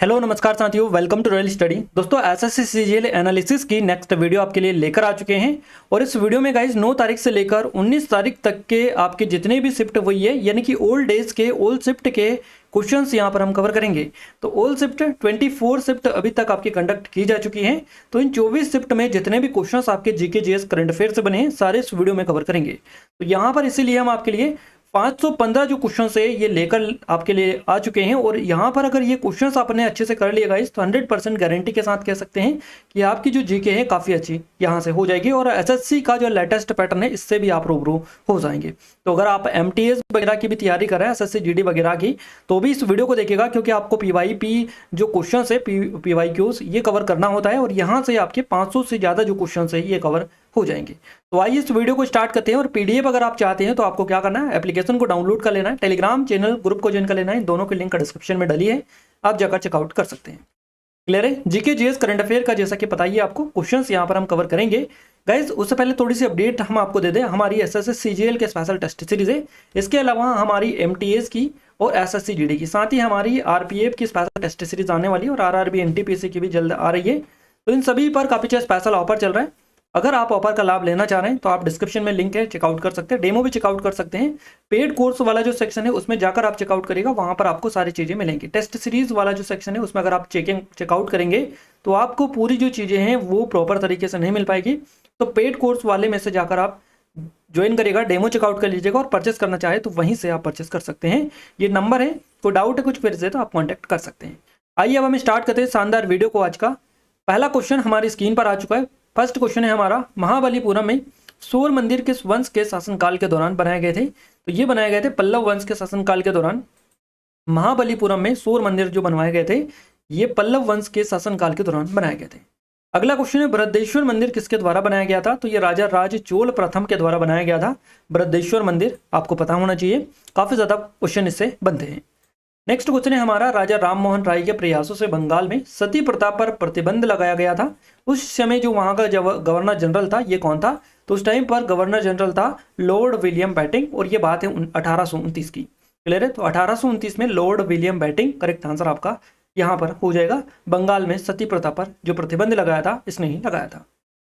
Hello नमस्कार साथियों, welcome to royal study. दोस्तों एसएससी सीजीएल एनालिसिस की नेक्स्ट वीडियो आपके लिए लेकर आ चुके हैं और इस वीडियो में गाइज 9 तारीख से लेकर 19 तारीख तक के आपके जितने भी शिफ्ट हुई है यानी कि ओल्ड डेज के ओल्ड शिफ्ट के क्वेश्चंस यहां पर हम कवर करेंगे। तो ओल्ड शिफ्ट 24 शिफ्ट अभी तक आपकी कंडक्ट की जा चुकी हैं। तो इन 24 शिफ्ट में जितने भी क्वेश्चंस आपके जीके जीएस करंट अफेयर से बने हैं सारे इस वीडियो में कवर करेंगे। तो यहाँ पर इसीलिए हम आपके लिए 515 जो क्वेश्चन है ये लेकर आपके लिए आ चुके हैं और यहाँ पर अगर ये क्वेश्चंस आपने अच्छे से कर लिए गाइस तो 100% गारंटी के साथ कह सकते हैं कि आपकी जो जीके है काफ़ी अच्छी यहाँ से हो जाएगी और एसएससी का जो लेटेस्ट पैटर्न है इससे भी आप रूबरू हो जाएंगे। तो अगर आप एमटीएस वगैरह की भी तैयारी कर रहे हैं, एसएससी जीडी वगैरह की, तो भी इस वीडियो को देखिएगा क्योंकि आपको पीवाईपी जो क्वेश्चन है पीवाईक्यूज ये कवर करना होता है और यहाँ से आपके 500 से ज़्यादा जो क्वेश्चन है ये कवर हो जाएंगे। तो आइए इस वीडियो को स्टार्ट करते हैं और पीडीएफ अगर आप चाहते हैं तो आपको क्या करना है, एप्लीकेशन को डाउनलोड कर लेना है, टेलीग्राम चैनल ग्रुप को ज्वाइन कर लेना है। दोनों की लिंक डिस्क्रिप्शन में डली है, आप जाकर चेकआउट कर सकते हैं। क्लियर है? जीके जीएस करंट अफेयर का जैसा कि पता ही आपको क्वेश्चंस यहाँ पर हम कवर करेंगे। गाइज उससे पहले थोड़ी सी अपडेट हम आपको दे दें, हमारी एसएससी सीजीएल के स्पेशल टेस्ट सीरीज है, इसके अलावा हमारी एमटीएस की और एसएससी जीडी की, साथ ही हमारी आरपीएफ की स्पेशल टेस्ट सीरीज आने वाली है और आरआरबी एनटीपीसी की भी जल्द आ रही है। तो इन सभी पर काफी स्पेशल ऑफर चल रहा है। अगर आप ऑफर का लाभ लेना चाह रहे हैं तो आप डिस्क्रिप्शन में लिंक है, चेकआउट कर सकते हैं, डेमो भी चेकआउट कर सकते हैं। पेड कोर्स वाला जो सेक्शन है उसमें जाकर आप चेकआउट करिएगा, वहां पर आपको सारी चीजें मिलेंगी। टेस्ट सीरीज वाला जो सेक्शन है उसमें अगर आप चेकआउट करेंगे तो आपको पूरी जो चीजें हैं वो प्रॉपर तरीके से नहीं मिल पाएगी। तो पेड कोर्स वाले में से जाकर आप ज्वाइन करिएगा, डेमो चेकआउट कर लीजिएगा और परचेस करना चाहे तो वहीं से आप परचेस कर सकते हैं। ये नंबर है, कोई डाउट है कुछ फिर से तो आप कॉन्टैक्ट कर सकते हैं। आइए अब हम स्टार्ट करते हैं शानदार वीडियो को। आज का पहला क्वेश्चन हमारी स्क्रीन पर आ चुका है। फर्स्ट क्वेश्चन है हमारा, महाबलीपुरम में सूर्य मंदिर किस वंश के शासनकाल के दौरान बनाए गए थे? तो ये बनाए गए थे पल्लव वंश के शासनकाल के दौरान। महाबलीपुरम में सूर्य मंदिर जो बनवाए गए थे ये पल्लव वंश के शासनकाल के दौरान बनाए गए थे। अगला क्वेश्चन है, बृहदेश्वर मंदिर किसके द्वारा बनाया गया था? तो ये राजा राज चोल प्रथम के द्वारा बनाया गया था। बृहदेश्वर मंदिर आपको पता होना चाहिए, काफी ज्यादा क्वेश्चन इससे बनते हैं। नेक्स्ट क्वेश्चन है हमारा, राजा राममोहन राय के प्रयासों से बंगाल में सती प्रथा पर प्रतिबंध लगाया गया था। उस समय जो वहां का गवर्नर जनरल था ये कौन था? तो उस टाइम पर गवर्नर जनरल था लॉर्ड विलियम बैटिंग और ये बात है 1829 की। क्लियर है? तो 1829 में Lord William batting correct answer आपका यहाँ पर हो जाएगा। बंगाल में सती प्रथा पर जो प्रतिबंध लगाया था इसने ही लगाया था।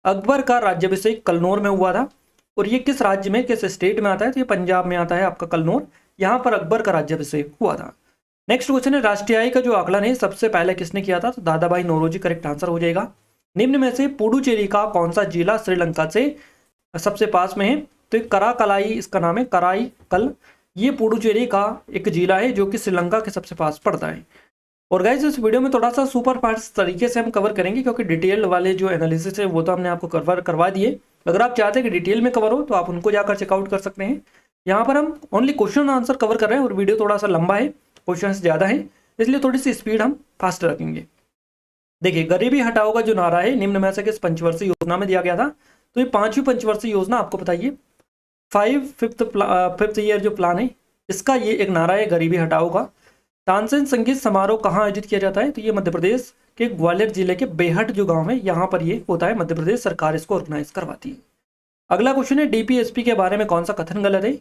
अकबर का राज्याभिषेक कलनौर में हुआ था और ये किस राज्य में, किस स्टेट में आता है? तो ये पंजाब में आता है आपका कलनौर, यहाँ पर अकबर का राज्याभिषेक हुआ था। नेक्स्ट क्वेश्चन है, राष्ट्रीय आय का जो आकलन है सबसे पहले किसने किया था? तो दादा भाई नौरोजी करेक्ट आंसर हो जाएगा। निम्न में से पुडुचेरी का कौन सा जिला श्रीलंका से सबसे पास में है? तो कराकलाई इसका नाम है, कराईकल। ये पुडुचेरी का एक जिला है जो कि श्रीलंका के सबसे पास पड़ता है। और गाइस इस वीडियो में थोड़ा सा सुपर पार्ट्स तरीके से हम कवर करेंगे क्योंकि डिटेल वाले जो एनालिसिस है वो तो हमने आपको कवर करवा दिए। अगर आप चाहते हैं कि डिटेल में कवर हो तो आप उनको जाकर चेकआउट कर सकते हैं। यहाँ पर हम ओनली क्वेश्चन आंसर कवर कर रहे हैं और वीडियो थोड़ा सा लंबा है, क्वेश्चन ज़्यादा है, इसलिए थोड़ी सी स्पीड हम फास्ट रखेंगे। देखिए, गरीबी हटाओ का जो नारा है निम्न में से किस पंचवर्षीय योजना में दिया गया था? तो ये 5वीं पंचवर्षीय योजना आपको बताइए, फिफ्थ ईयर जो प्लान है इसका ये एक नारा है गरीबी हटाओ का। तानसेन संगीत समारोह कहाँ आयोजित किया जाता है? तो ये मध्य प्रदेश के ग्वालियर जिले के बेहट जो गाँव है यहाँ पर ये होता है, मध्य प्रदेश सरकार इसको ऑर्गेनाइज करवाती है। अगला क्वेश्चन है, डीपीएसपी के बारे में कौन सा कथन गलत है?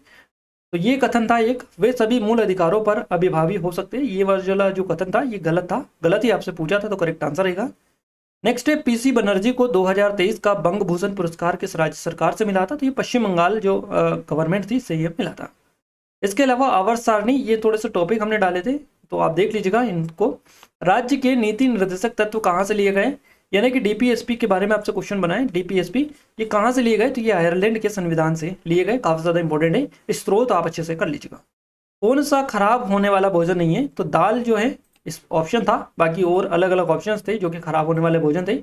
तो ये कथन था एक, वे सभी मूल अधिकारों पर अभिभावी हो सकते हैं। ये वाला जो कथन था ये गलत था, गलत ही आपसे पूछा था तो करेक्ट आंसर रहेगा। नेक्स्ट है, पीसी बनर्जी को 2023 का बंग भूषण पुरस्कार किस राज्य सरकार से मिला था? तो ये पश्चिम बंगाल जो गवर्नमेंट थी से ये मिला था। इसके अलावा आवर्त सारणी, ये थोड़े से टॉपिक हमने डाले थे तो आप देख लीजिएगा इनको। राज्य के नीति निर्देशक तत्व कहाँ से लिए गए? यानी कि डीपीएसपी के बारे में आपसे क्वेश्चन बनाए, डीपीएसपी ये कहाँ से लिए गए? तो ये आयरलैंड के संविधान से लिए गए, काफी ज्यादा इंपॉर्टेंट है, स्रोत आप अच्छे से कर लीजिएगा। कौन सा खराब होने वाला भोजन नहीं है? तो दाल जो है इस ऑप्शन था, बाकी और अलग अलग ऑप्शंस थे जो कि खराब होने वाले भोजन थे।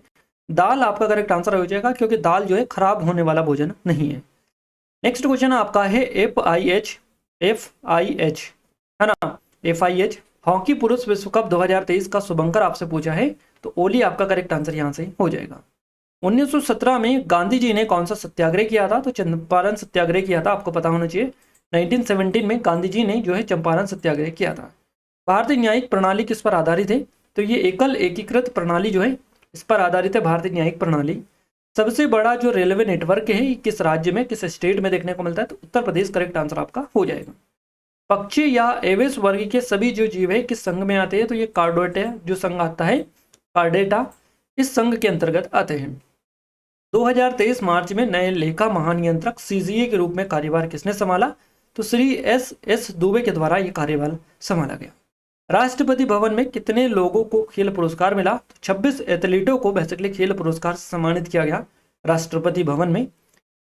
दाल आपका करेक्ट आंसर हो जाएगा क्योंकि दाल जो है खराब होने वाला भोजन नहीं है। नेक्स्ट क्वेश्चन आपका है FIH है ना, FIH हॉकी पुरुष विश्व कप 2023 का शुभंकर आपसे पूछा है तो ओली आपका करेक्ट आंसर यहां से हो जाएगा। 1917 में गांधी जी ने कौन सा सत्याग्रह किया था? तो चंपारण सत्याग्रह किया था, आपको पता होना चाहिए। 1917 में गांधी जी ने जो है चंपारण सत्याग्रह किया था। भारतीय न्यायिक प्रणाली किस पर आधारित है? तो ये एकल एकीकृत प्रणाली जो है इस पर आधारित है, भारतीय न्यायिक प्रणाली। सबसे बड़ा जो रेलवे नेटवर्क है किस राज्य में, किस स्टेट में देखने को मिलता है? तो उत्तर प्रदेश करेक्ट आंसर आपका हो जाएगा। पक्षी या एवेस वर्ग के सभी जो जीव है किस संघ में आते हैं, तो ये कार्डेटा जो संघ आता है, कार्डेटा इस संघ के अंतर्गत आते हैं। 2023 मार्च में नए लेखा महानियंत्रक सीजीए के रूप में कार्यभार किसने संभाला, तो श्री एस दुबे के द्वारा यह कार्यभार संभाला गया। राष्ट्रपति भवन में कितने लोगों को खेल पुरस्कार मिला, तो 26 एथलीटों को बेसिकली खेल पुरस्कार से सम्मानित किया गया राष्ट्रपति भवन में।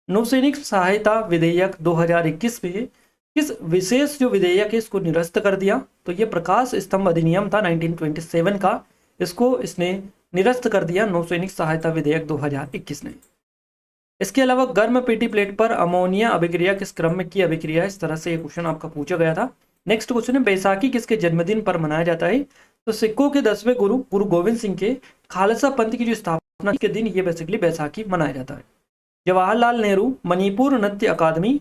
नौसैनिक सहायता विधेयक 2021 में किस विशेष जो विधेयक है इसको निरस्त कर दिया, तो ये प्रकाश स्तंभ अधिनियम था 1927 का, इसको इसने निरस्त कर दिया नौसैनिक सहायता विधेयक 2021 ने। इसके अलावा गर्म पीटी प्लेट पर अमोनिया अभिक्रिया किस क्रम में की अभिक्रिया है, इस तरह से ये क्वेश्चन आपका पूछा गया था। नेक्स्ट क्वेश्चन है बैसाखी किसके जन्मदिन पर मनाया जाता है, तो सिखों के 10वें गुरु गुरु गोविंद सिंह के खालसा पंथ की जो स्थापना के दिन ये बेसिकली बैसाखी मनाया जाता है। जवाहरलाल नेहरू मणिपुर नृत्य अकादमी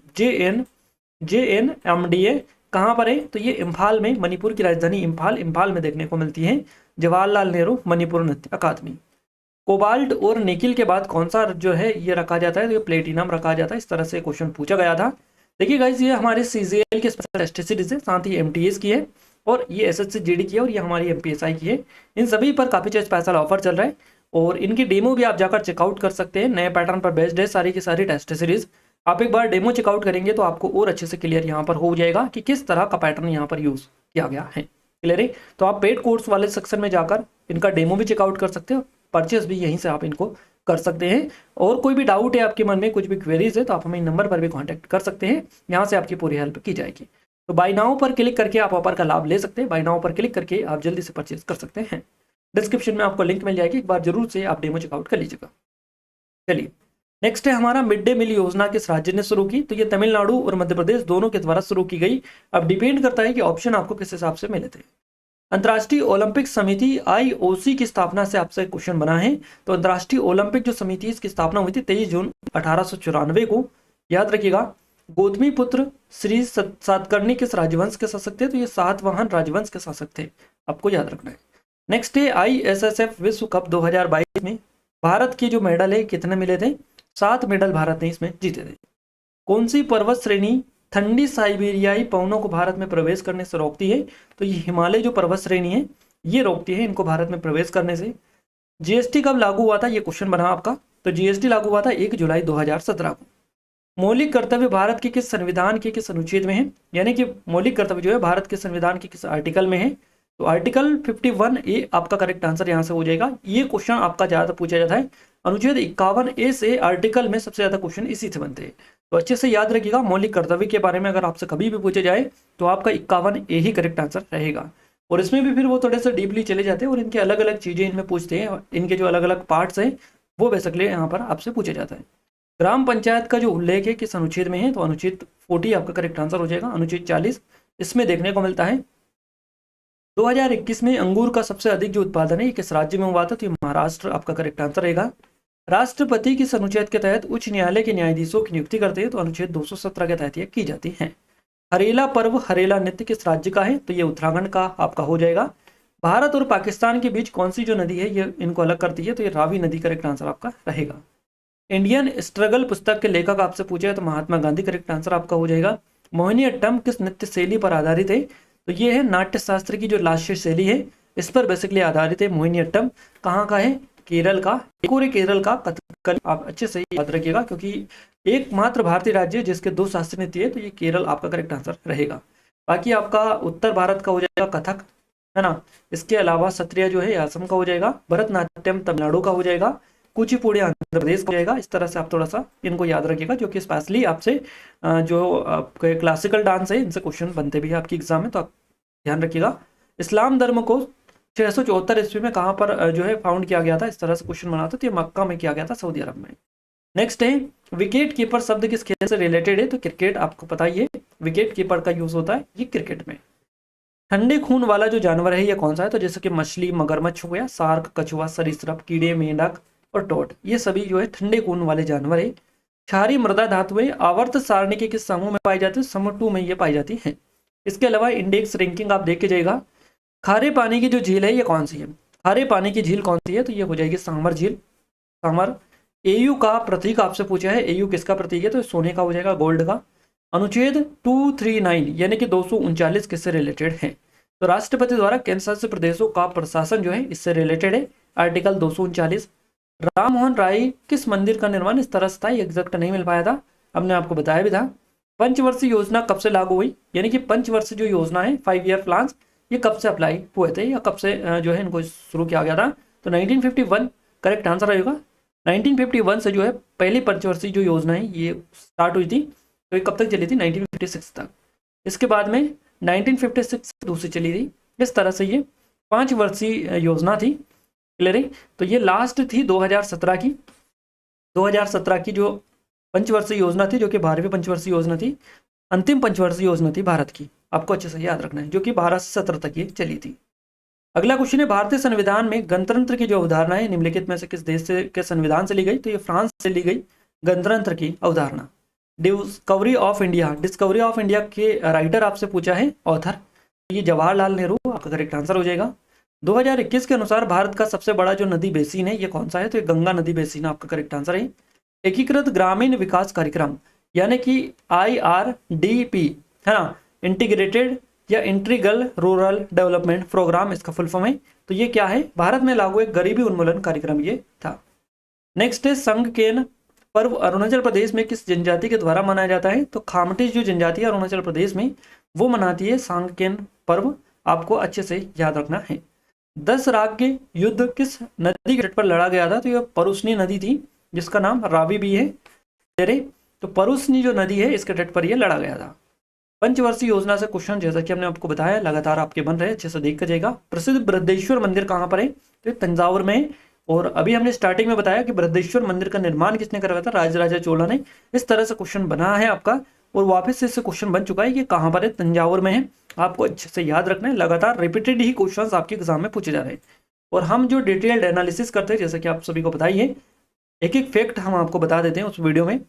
JNMDA कहाँ पर है, तो ये इम्फाल में, मणिपुर की राजधानी इम्फाल में देखने को मिलती है जवाहरलाल नेहरू मणिपुर नृत्य अकादमी। कोबाल्ट और निकिल के बाद कौन सा जो है ये रखा जाता है, तो ये प्लेटिनम रखा जाता है। इस तरह से क्वेश्चन पूछा गया था। देखिए गाइस, ये हमारे CGL के स्पेशल टेस्ट सीरीज है, साथ ही MTS की है और ये SSC GD की है और ये हमारी MPSI की है। इन सभी पर काफी स्पेशल ऑफर चल रहा है और इनकी डेमो भी आप जाकर चेकआउट कर सकते हैं। नए पैटर्न पर बेस्ड है सारी की सारी टेस्ट सीरीज। आप एक बार डेमो चेकआउट करेंगे तो आपको और अच्छे से क्लियर यहाँ पर हो जाएगा कि किस तरह का पैटर्न यहाँ पर यूज किया गया है। क्लियर है, तो आप पेड कोर्स वाले सेक्शन में जाकर इनका डेमो भी चेकआउट कर सकते हो, परचेस भी यहीं से आप इनको कर सकते हैं। और कोई भी डाउट है आपके मन में, कुछ भी क्वेरीज है, तो आप हमें नंबर पर भी कांटेक्ट कर सकते हैं, यहाँ से आपकी पूरी हेल्प की जाएगी। तो बाय नाउ पर क्लिक करके आप ऑफर का लाभ ले सकते हैं। बाय नाउ पर क्लिक करके आप जल्दी से परचेज कर सकते हैं। डिस्क्रिप्शन में आपको लिंक मिल जाएगी, एक बार जरूर से आप डेमो चेकआउट कर लीजिएगा। चलिए नेक्स्ट है हमारा मिड डे मील योजना किस राज्य ने शुरू की, तो ये तमिलनाडु और मध्य प्रदेश दोनों के द्वारा शुरू की गई। अब डिपेंड करता है कि ऑप्शन आपको किस हिसाब से मिले थे। अंतर्राष्ट्रीय ओलंपिक समिति IOC की स्थापना से आपसे क्वेश्चन बना है, तो अंतर्राष्ट्रीय ओलंपिक जो समिति इसकी स्थापना हुई थी 23 जून 1894 को। याद रखिएगा, गौतमी पुत्र श्री सातकर्णी किस राजवंश के शासक थे, तो ये सातवाहन राजवंश के शासक थे, आपको याद रखना है। नेक्स्ट है ISSF विश्व कप 2022 में भारत के जो मेडल है कितने मिले थे, 7 मेडल भारत ने इसमें जीते थे। कौन सी पर्वत श्रेणी ठंडी साइबेरियाई पवनों को भारत में प्रवेश करने से रोकती है, तो ये हिमालय जो पर्वत श्रेणी है ये रोकती है इनको भारत में प्रवेश करने से। GST कब लागू हुआ था, ये क्वेश्चन बना आपका, तो GST लागू हुआ था 1 जुलाई 2017 को। मौलिक कर्तव्य भारत के किस संविधान के किस अनुच्छेद में है, यानी कि मौलिक कर्तव्य जो है भारत के संविधान के किस आर्टिकल में है, तो आर्टिकल 51A आपका करेक्ट आंसर यहाँ से हो जाएगा। ये क्वेश्चन आपका ज्यादा पूछा जाता है, अनुच्छेद 51A से आर्टिकल में सबसे ज्यादा क्वेश्चन इसी से बनते हैं, तो अच्छे से याद रखिएगा। मौलिक कर्तव्य के बारे में अगर आपसे कभी भी पूछे जाए तो आपका 51A ही करेक्ट आंसर रहेगा। और इसमें भी फिर वो थोड़े से डीपली चले जाते हैं और इनके अलग अलग चीजें इनमें पूछते हैं, इनके जो अलग अलग पार्ट्स हैं वो बेसिकली यहाँ पर आपसे पूछा जाता है। ग्राम पंचायत का जो उल्लेख है किस अनुच्छेद में है, तो अनुच्छेद 40 आपका करेक्ट आंसर हो जाएगा। अनुच्छेद 40 इसमें देखने को मिलता है। 2021 में अंगूर का सबसे अधिक जो उत्पादन है ये किस राज्य में हुआ था, तो ये महाराष्ट्र आपका करेक्ट आंसर रहेगा। राष्ट्रपति किस अनुच्छेद के तहत उच्च न्यायालय के न्यायाधीशों की नियुक्ति करते हैं, तो अनुच्छेद 217 के तहत यह की जाती है। हरेला पर्व हरेला नृत्य किस राज्य का है, तो ये उत्तराखंड का आपका हो जाएगा। भारत और पाकिस्तान के बीच कौन सी जो नदी है ये इनको अलग करती है, तो ये रावी नदी करेक्ट आंसर आपका रहेगा। इंडियन स्ट्रगल पुस्तक के लेखक आपसे पूछे तो महात्मा गांधी करेक्ट आंसर आपका हो जाएगा। मोहिनीअट्टम किस नृत्य शैली पर आधारित है, तो ये है नाट्य शास्त्र की जो लास्य शैली है इस पर बेसिकली आधारित है मोहिनीअट्टम। कहाँ का है, केरल का। पूरे केरल का कथकली आप अच्छे से याद रखिएगा क्योंकि एकमात्र भारतीय राज्य जिसके 2 शास्त्रीय नृत्य है, तो ये केरल आपका करेक्ट आंसर रहेगा। बाकी आपका उत्तर भारत का हो जाएगा कथक, है ना। इसके अलावा सत्रिया जो है असम का हो जाएगा, भरतनाट्यम तमिलनाडु का हो जाएगा, कुचिपुड़ी आंध्र प्रदेश का हो जाएगा। इस तरह से आप थोड़ा सा इनको याद रखिएगा जो कि स्पेशली आपसे जो आपके क्लासिकल डांस है इनसे क्वेश्चन बनते भी है आपकी एग्जाम में, तो आप ध्यान रखिएगा। इस्लाम धर्म को 674 ईस्वी में कहाँ पर जो है फाउंड किया गया था, इस तरह से क्वेश्चन बना था, तो ये मक्का में किया गया था, सऊदी अरब में। नेक्स्ट है विकेट कीपर शब्द किस खेल से रिलेटेड है, तो क्रिकेट आपको पता ही है, विकेट कीपर का यूज होता है ये क्रिकेट में। ठंडे खून वाला जो जानवर है ये कौन सा है, तो जैसे कि मछली, मगरमच्छ हो गया, सार्क, कछुआ, सरीसृप, कीड़े, मेंढक और टोट, ये सभी जो है ठंडे खून वाले जानवर है। क्षारीय मृदा धातुएं आवर्त सारणी के किस समूह में पाई जाती है, समूह 2 में ये पाई जाती है। इसके अलावा इंडेक्स रैंकिंग आप देख के जाएगा। खारे पानी की जो झील है ये कौन सी है, खारे पानी की झील कौन सी है, तो ये हो जाएगी सामर झील, सामर। AU का प्रतीक आपसे पूछा है, AU किसका प्रतीक है, तो सोने का हो जाएगा, गोल्ड का। अनुच्छेद 239 यानी कि 239 किससे रिलेटेड है? तो राष्ट्रपति द्वारा केंद्र शासित प्रदेशों का प्रशासन जो है इससे रिलेटेड है, आर्टिकल 239। राम मोहन राय किस मंदिर का निर्माण इस तरह से था, एग्जैक्ट नहीं मिल पाया था, हमने आपको बताया भी था। पंचवर्षीय योजना कब से लागू हुई, यानी कि पंचवर्षीय जो योजना है 5 ईयर प्लान, ये कब से अप्लाई हुए थे या कब से जो है इनको शुरू किया गया था? तो 1951 करेक्ट आंसर रहेगा। 1951 से जो है पहली पंचवर्षीय जो योजना है ये स्टार्ट हुई थी, तो ये कब तक चली थी? 1956 तक। इसके बाद में 1956 से दूसरी चली थी। इस तरह से ये 5 वर्षीय योजना थी, क्लियर है। तो ये लास्ट थी 2017 की, 2017 की जो पंचवर्षीय योजना थी, जो कि 12वीं पंचवर्षीय योजना थी, अंतिम पंचवर्षीय योजना थी भारत की, आपको अच्छे से याद रखना है, जो कि 12 से 17 तक ये चली थी। अगला क्वेश्चन है, भारतीय संविधान में गणतंत्र की जो अवधारणा है निम्नलिखित में से किस देश से के संविधान से ली गई? तो ये फ्रांस से ली गई गणतंत्र की अवधारणा। Discovery of India, discovery of India के राइटर आपसे पूछा है, ऑथर, ये जवाहरलाल नेहरू आपका करेक्ट आंसर हो जाएगा। 2021 के अनुसार भारत का सबसे बड़ा जो नदी बेसिन है ये कौन सा है? तो ये गंगा नदी बेसिन आपका करेक्ट आंसर है। एकीकृत ग्रामीण विकास कार्यक्रम यानी कि IRDP है ना, इंटीग्रेटेड या इंटीग्रल रूरल डेवलपमेंट प्रोग्राम इसका फुल फॉर्म है। तो ये क्या है? भारत में लागू एक गरीबी उन्मूलन कार्यक्रम ये था। नेक्स्ट है, संगकेन पर्व अरुणाचल प्रदेश में किस जनजाति के द्वारा मनाया जाता है? तो खामटी जो जनजाति है अरुणाचल प्रदेश में वो मनाती है सांगकेन पर्व, आपको अच्छे से याद रखना है। 10 राज्य युद्ध किस नदी के तट पर लड़ा गया था? तो यह परुस्नी नदी थी, जिसका नाम रावी भी है। तो परुस्नी जो नदी है इसके तट पर यह लड़ा गया था। पंचवर्षीय योजना से क्वेश्चन जैसा कि हमने आपको बताया लगातार आपके बन रहे, अच्छे से देख कर जाएगा। प्रसिद्ध बृहदेश्वर मंदिर कहाँ पर है? तो तंजावुर में। और अभी हमने स्टार्टिंग में बताया कि बृहदेश्वर मंदिर का निर्माण किसने करवाया था? राजराजा चोला ने। इस तरह से क्वेश्चन बना है आपका, और वापस से इससे क्वेश्चन बन चुका है कि कहाँ पर है? तंजावुर में है। आपको अच्छे से याद रखना है, लगातार रिपीटेड ही क्वेश्चन आपके एग्जाम में पूछे जा रहे हैं। और हम जो डिटेल्ड एनालिसिस करते हैं, जैसे कि आप सभी को बताइए, एक एक फैक्ट हम आपको बता देते हैं उस वीडियो में,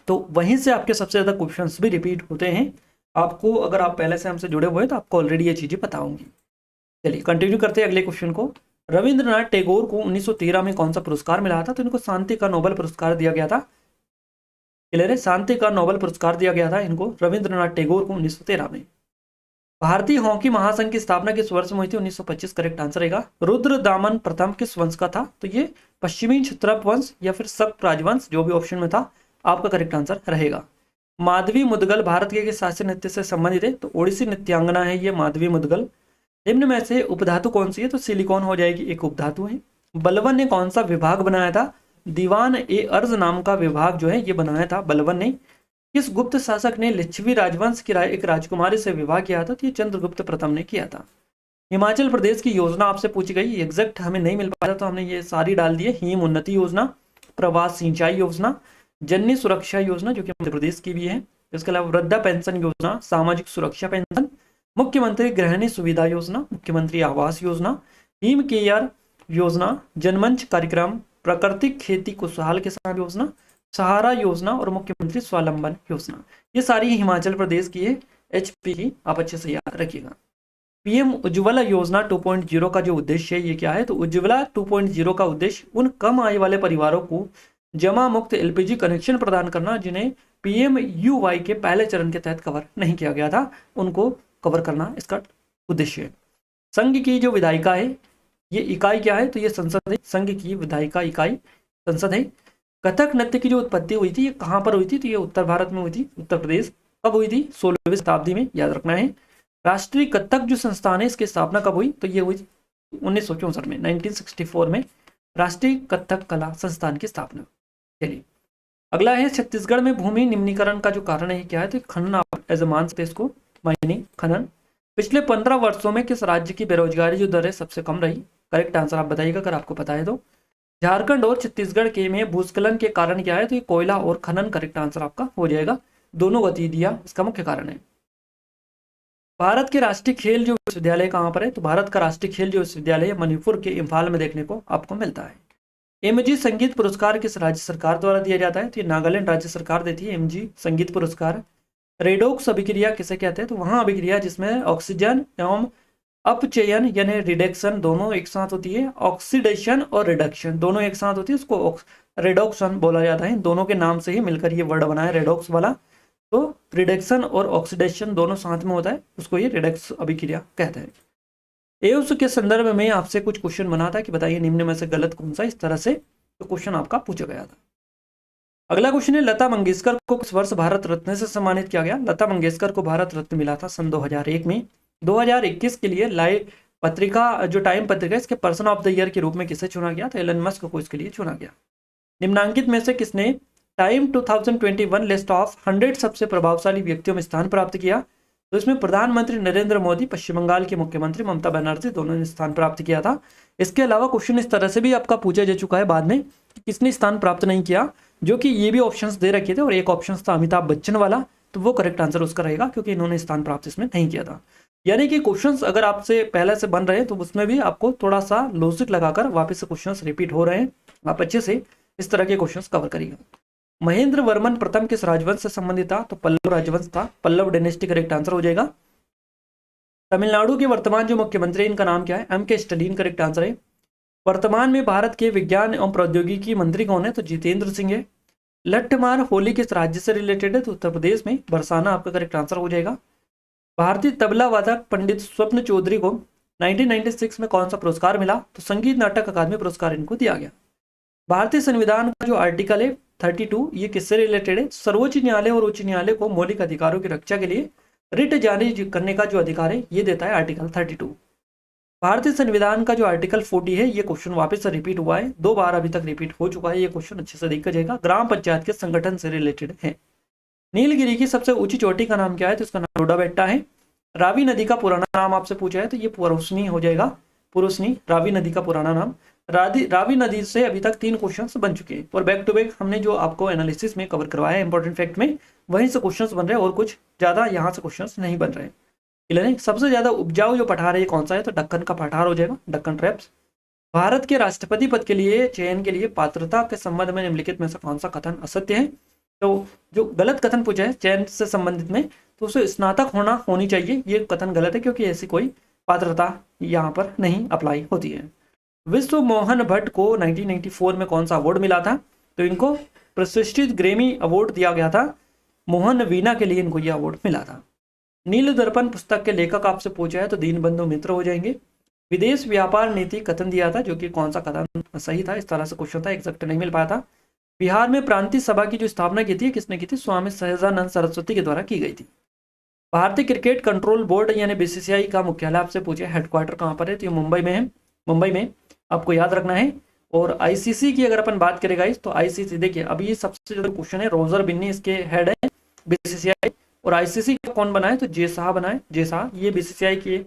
तो वहीं से आपके सबसे ज़्यादा क्वेश्चंस भी रिपीट होते हैं। आपको अगर आप पहले से हमसे जुड़े हुए हैं तो आपको ऑलरेडी ये चीज़ें पता होंगी। चलिए कंटिन्यू करते हैं अगले क्वेश्चन को। रविंद्रनाथ टैगोर को 1913 में कौन सा पुरस्कार मिला था? तो इनको शांति का नोबेल पुरस्कार दिया गया था। क्लियर है, शांति का नोबेल पुरस्कार दिया गया था इनको, रविंद्रनाथ टैगोर को 1913 में। भारतीय हॉकी महासंघ की स्थापना किस वर्ष में हुई थी? 1925 करेक्ट आंसर रहेगा। रुद्र दामन प्रथम किस वंश का था? तो ये पश्चिमी क्षत्रप वंश या फिर शक राजवंश, जो भी ऑप्शन में था आपका करेक्ट आंसर रहेगा। माधवी मुदगल भारत के शास्त्रीय नृत्य से संबंधित है, तो ओडिसी नृत्यांगना है ये माधवी मुदगल। निम्न में से उपधातु कौन सी है? तो सिलिकॉन हो जाएगी, एक उपधातु है। बलवन ने कौन सा विभाग बनाया था? दीवान ए अर्ज नाम का विभाग जो है ये बनाया था बलवन ने। किस गुप्त शासक ने लिच्छवी राजवंश की एक राजकुमारी से विवाह किया था? तो ये चंद्रगुप्त प्रथम ने किया था। हिमाचल प्रदेश की योजना आपसे पूछी गई, एग्जैक्ट हमें नहीं मिल पाया तो हमने ये सारी डाल दी है। हिम उन्नति योजना, प्रवास सिंचाई योजना, जननी सुरक्षा योजना जो कि मध्य प्रदेश की भी है, इसके अलावा वृद्धा पेंशन योजना, सामाजिक सुरक्षा पेंशन, मुख्यमंत्री गृहिणी सुविधा योजना, मुख्यमंत्री आवास योजना, हिम केयर योजना, जनमंच कार्यक्रम, प्राकृतिक खेती खुशहाल किसान योजना, सहारा योजना और मुख्यमंत्री स्वावलंबन योजना। ये सारी हिमाचल प्रदेश की है, HP की, आप अच्छे से याद रखिएगा। PM उज्ज्वला योजना 2.0 का जो उद्देश्य है ये क्या है? तो उज्ज्वला 2.0 का उद्देश्य उन कम आय वाले परिवारों को जमा मुक्त LPG कनेक्शन प्रदान करना जिन्हें PMUY के पहले चरण के तहत कवर नहीं किया गया था, उनको कवर करना इसका उद्देश्य है। संघ की जो विधायिका है ये इकाई क्या है? तो ये संसद है। संघ की विधायिका इकाई संसद है। कथक नृत्य की जो उत्पत्ति हुई थी ये कहाँ पर हुई थी? तो ये उत्तर भारत में हुई थी, उत्तर प्रदेश। कब हुई थी? 16वीं शताब्दी में, याद रखना है। राष्ट्रीय कथक जो संस्थान है इसकी स्थापना कब हुई? तो ये हुई 1964 में, 1964 में राष्ट्रीय कथक कला संस्थान की स्थापना। चलिए अगला है, छत्तीसगढ़ में भूमि निम्नीकरण का जो कारण है क्या है? तो खनन, एज ए मान सकते इसको, माइनिंग, खनन। पिछले 15 वर्षों में किस राज्य की बेरोजगारी जो दर है सबसे कम रही? करेक्ट आंसर आप बताइएगा अगर आपको पता है तो। झारखंड और छत्तीसगढ़ के में भूस्खलन के कारण क्या है? तो ये कोयला और खनन करेक्ट आंसर आपका हो जाएगा। दोनों गतिविधियां इसका मुख्य कारण है। भारत के राष्ट्रीय खेल जो विश्वविद्यालय कहाँ पर है? तो भारत का राष्ट्रीय खेल जो विश्वविद्यालय मणिपुर के इम्फाल में देखने को आपको मिलता है। MG संगीत पुरस्कार किस राज्य सरकार द्वारा दिया जाता है? तो ये नागालैंड राज्य सरकार देती है MG संगीत पुरस्कार। रेडोक्स अभिक्रिया किसे कहते हैं? तो वहां अभिक्रिया जिसमें ऑक्सीजन एवं अपचयन यानी रिडक्शन दोनों एक साथ होती है, ऑक्सीडेशन और रिडक्शन दोनों एक साथ होती है, उसको रेडोक्सन बोला जाता है। दोनों के नाम से ही मिलकर ये वर्ड बना है रेडोक्स वाला। तो रिडक्शन और ऑक्सीडेशन दोनों साथ में होता है, उसको ये रिडक्स अभिक्रिया कहते हैं। एम्स के संदर्भ में आपसे कुछ क्वेश्चन बना था कि बताइए निम्न में से गलत कौन सा, इस तरह से तो क्वेश्चन आपका पूछा गया था। अगला क्वेश्चन है, लता मंगेशकर को किस वर्ष भारत रत्न से सम्मानित किया गया? लता मंगेशकर को भारत रत्न मिला था सन 2001 में। 2021 के लिए लाइव पत्रिका जो टाइम पत्रिका, इसके पर्सन ऑफ द ईयर के रूप में किसे चुना गया? तो एलन मस्क को इसके लिए चुना गया। निम्नांकित में से किसने टाइम 2021 लिस्ट ऑफ 100 सबसे प्रभावशाली व्यक्तियों में स्थान प्राप्त किया? तो इसमें प्रधानमंत्री नरेंद्र मोदी, पश्चिम बंगाल के मुख्यमंत्री ममता बनर्जी, दोनों ने स्थान प्राप्त किया था। इसके अलावा क्वेश्चन इस तरह से भी आपका पूछा जा चुका है बाद में, किसने स्थान प्राप्त नहीं किया, जो कि ये भी ऑप्शंस दे रखे थे और एक ऑप्शन था अमिताभ बच्चन वाला, तो वो करेक्ट आंसर उसका रहेगा क्योंकि इन्होंने स्थान प्राप्त इसमें नहीं किया था। यानी कि क्वेश्चंस अगर आपसे पहले से बन रहे हैं तो उसमें भी आपको थोड़ा सा लॉजिक लगाकर वापस से क्वेश्चंस रिपीट हो रहे हैं, आप अच्छे से इस तरह के क्वेश्चंस कवर करिएगा। महेंद्र वर्मन प्रथम किस राजवंश से संबंधित था? तो पल्लव राजवंश था, पल्लव डायनेस्टी करेक्ट आंसर हो जाएगा। तमिलनाडु के वर्तमान जो मुख्यमंत्री इनका नाम क्या है? एम.के. स्टालिन करेक्ट आंसर है। वर्तमान में भारत के विज्ञान एवं प्रौद्योगिकी मंत्री कौन है? तो जितेंद्र सिंह है। लट्ठमार होली किस राज्य से रिलेटेड है? तो उत्तर प्रदेश में, बरसाना आपका करेक्ट आंसर हो जाएगा। भारतीय तबला वादक पंडित स्वप्न चौधरी को 1996 में कौन सा पुरस्कार मिला? तो संगीत नाटक अकादमी पुरस्कार इनको दिया गया। भारतीय संविधान का जो आर्टिकल है 32, ये किससे रिलेटेड है? सर्वोच्च न्यायालय और उच्च न्यायालय को मौलिक अधिकारों की रक्षा के लिए रिट जारी करने का जो अधिकार है ये देता है आर्टिकल 32। भारतीय संविधान का जो आर्टिकल 40 है, ये क्वेश्चन वापस से रिपीट हुआ है, 2 बार अभी तक रिपीट हो चुका है, ये क्वेश्चन अच्छे से देखा जाएगा, ग्राम पंचायत के संगठन से रिलेटेड है। नीलगिरी की सबसे ऊंची चोटी का नाम क्या है? तो इसका नाम रोडा बेट्टा है। रावी नदी का पुराना नाम आपसे पूछा है तो ये पुरुषनी हो जाएगा, पुरुषनी, रावी नदी का पुराना नाम। रावी नदी से अभी तक 3 क्वेश्चंस बन चुके हैं और बैक टू बैक हमने जो आपको एनालिसिस में कवर करवाया है इंपॉर्टेंट फैक्ट में, वहीं से क्वेश्चंस बन रहे हैं और कुछ ज्यादा यहाँ से क्वेश्चंस नहीं बन रहे हैं। सबसे ज्यादा उपजाऊ जो पठार है ये कौन सा है? तो दक्कन का पठार हो जाएगा, दक्कन ट्रैप्स। भारत के राष्ट्रपति पद के लिए चयन के लिए पात्रता के संबंध में निम्नलिखित में से कौन सा कथन असत्य है? तो जो गलत कथन पूछा है चयन से संबंधित में, तो उसे स्नातक होनी चाहिए, ये कथन गलत है क्योंकि ऐसी कोई पात्रता यहाँ पर नहीं अप्लाई होती है। विश्व मोहन भट्ट को 1994 में कौन सा अवार्ड मिला था? तो इनको प्रतिष्ठित ग्रेमी अवार्ड दिया गया था, मोहन वीणा के लिए इनको यह अवार्ड मिला था। नील दर्पण पुस्तक के लेखक आपसे पूछा है तो दीनबंधु मित्र हो जाएंगे। विदेश व्यापार नीति कथन दिया था, जो कि कौन सा कथन सही था, इस तरह से क्वेश्चन था, एग्जैक्ट नहीं मिल पाया था। बिहार में प्रांतीय सभा की जो स्थापना की थी किसने की थी? स्वामी सहजानंद सरस्वती के द्वारा की गई थी। भारतीय क्रिकेट कंट्रोल बोर्ड यानी बीसीसीआई का मुख्यालय आपसे पूछे हेडक्वार्टर कहाँ पर है? तो ये मुंबई में है, मुंबई में आपको याद रखना है। और आईसीसी की अगर अपन बात करें गाइस, तो आईसीसी देखिए अभी ये सबसे ज्यादा क्वेश्चन है, रोजर बिन्नी इसके हेड है बीसीसीआई, और आईसीसी का कौन बनाए? तो जे शाह बनाए, जे शाह, ये बीसीसीआई के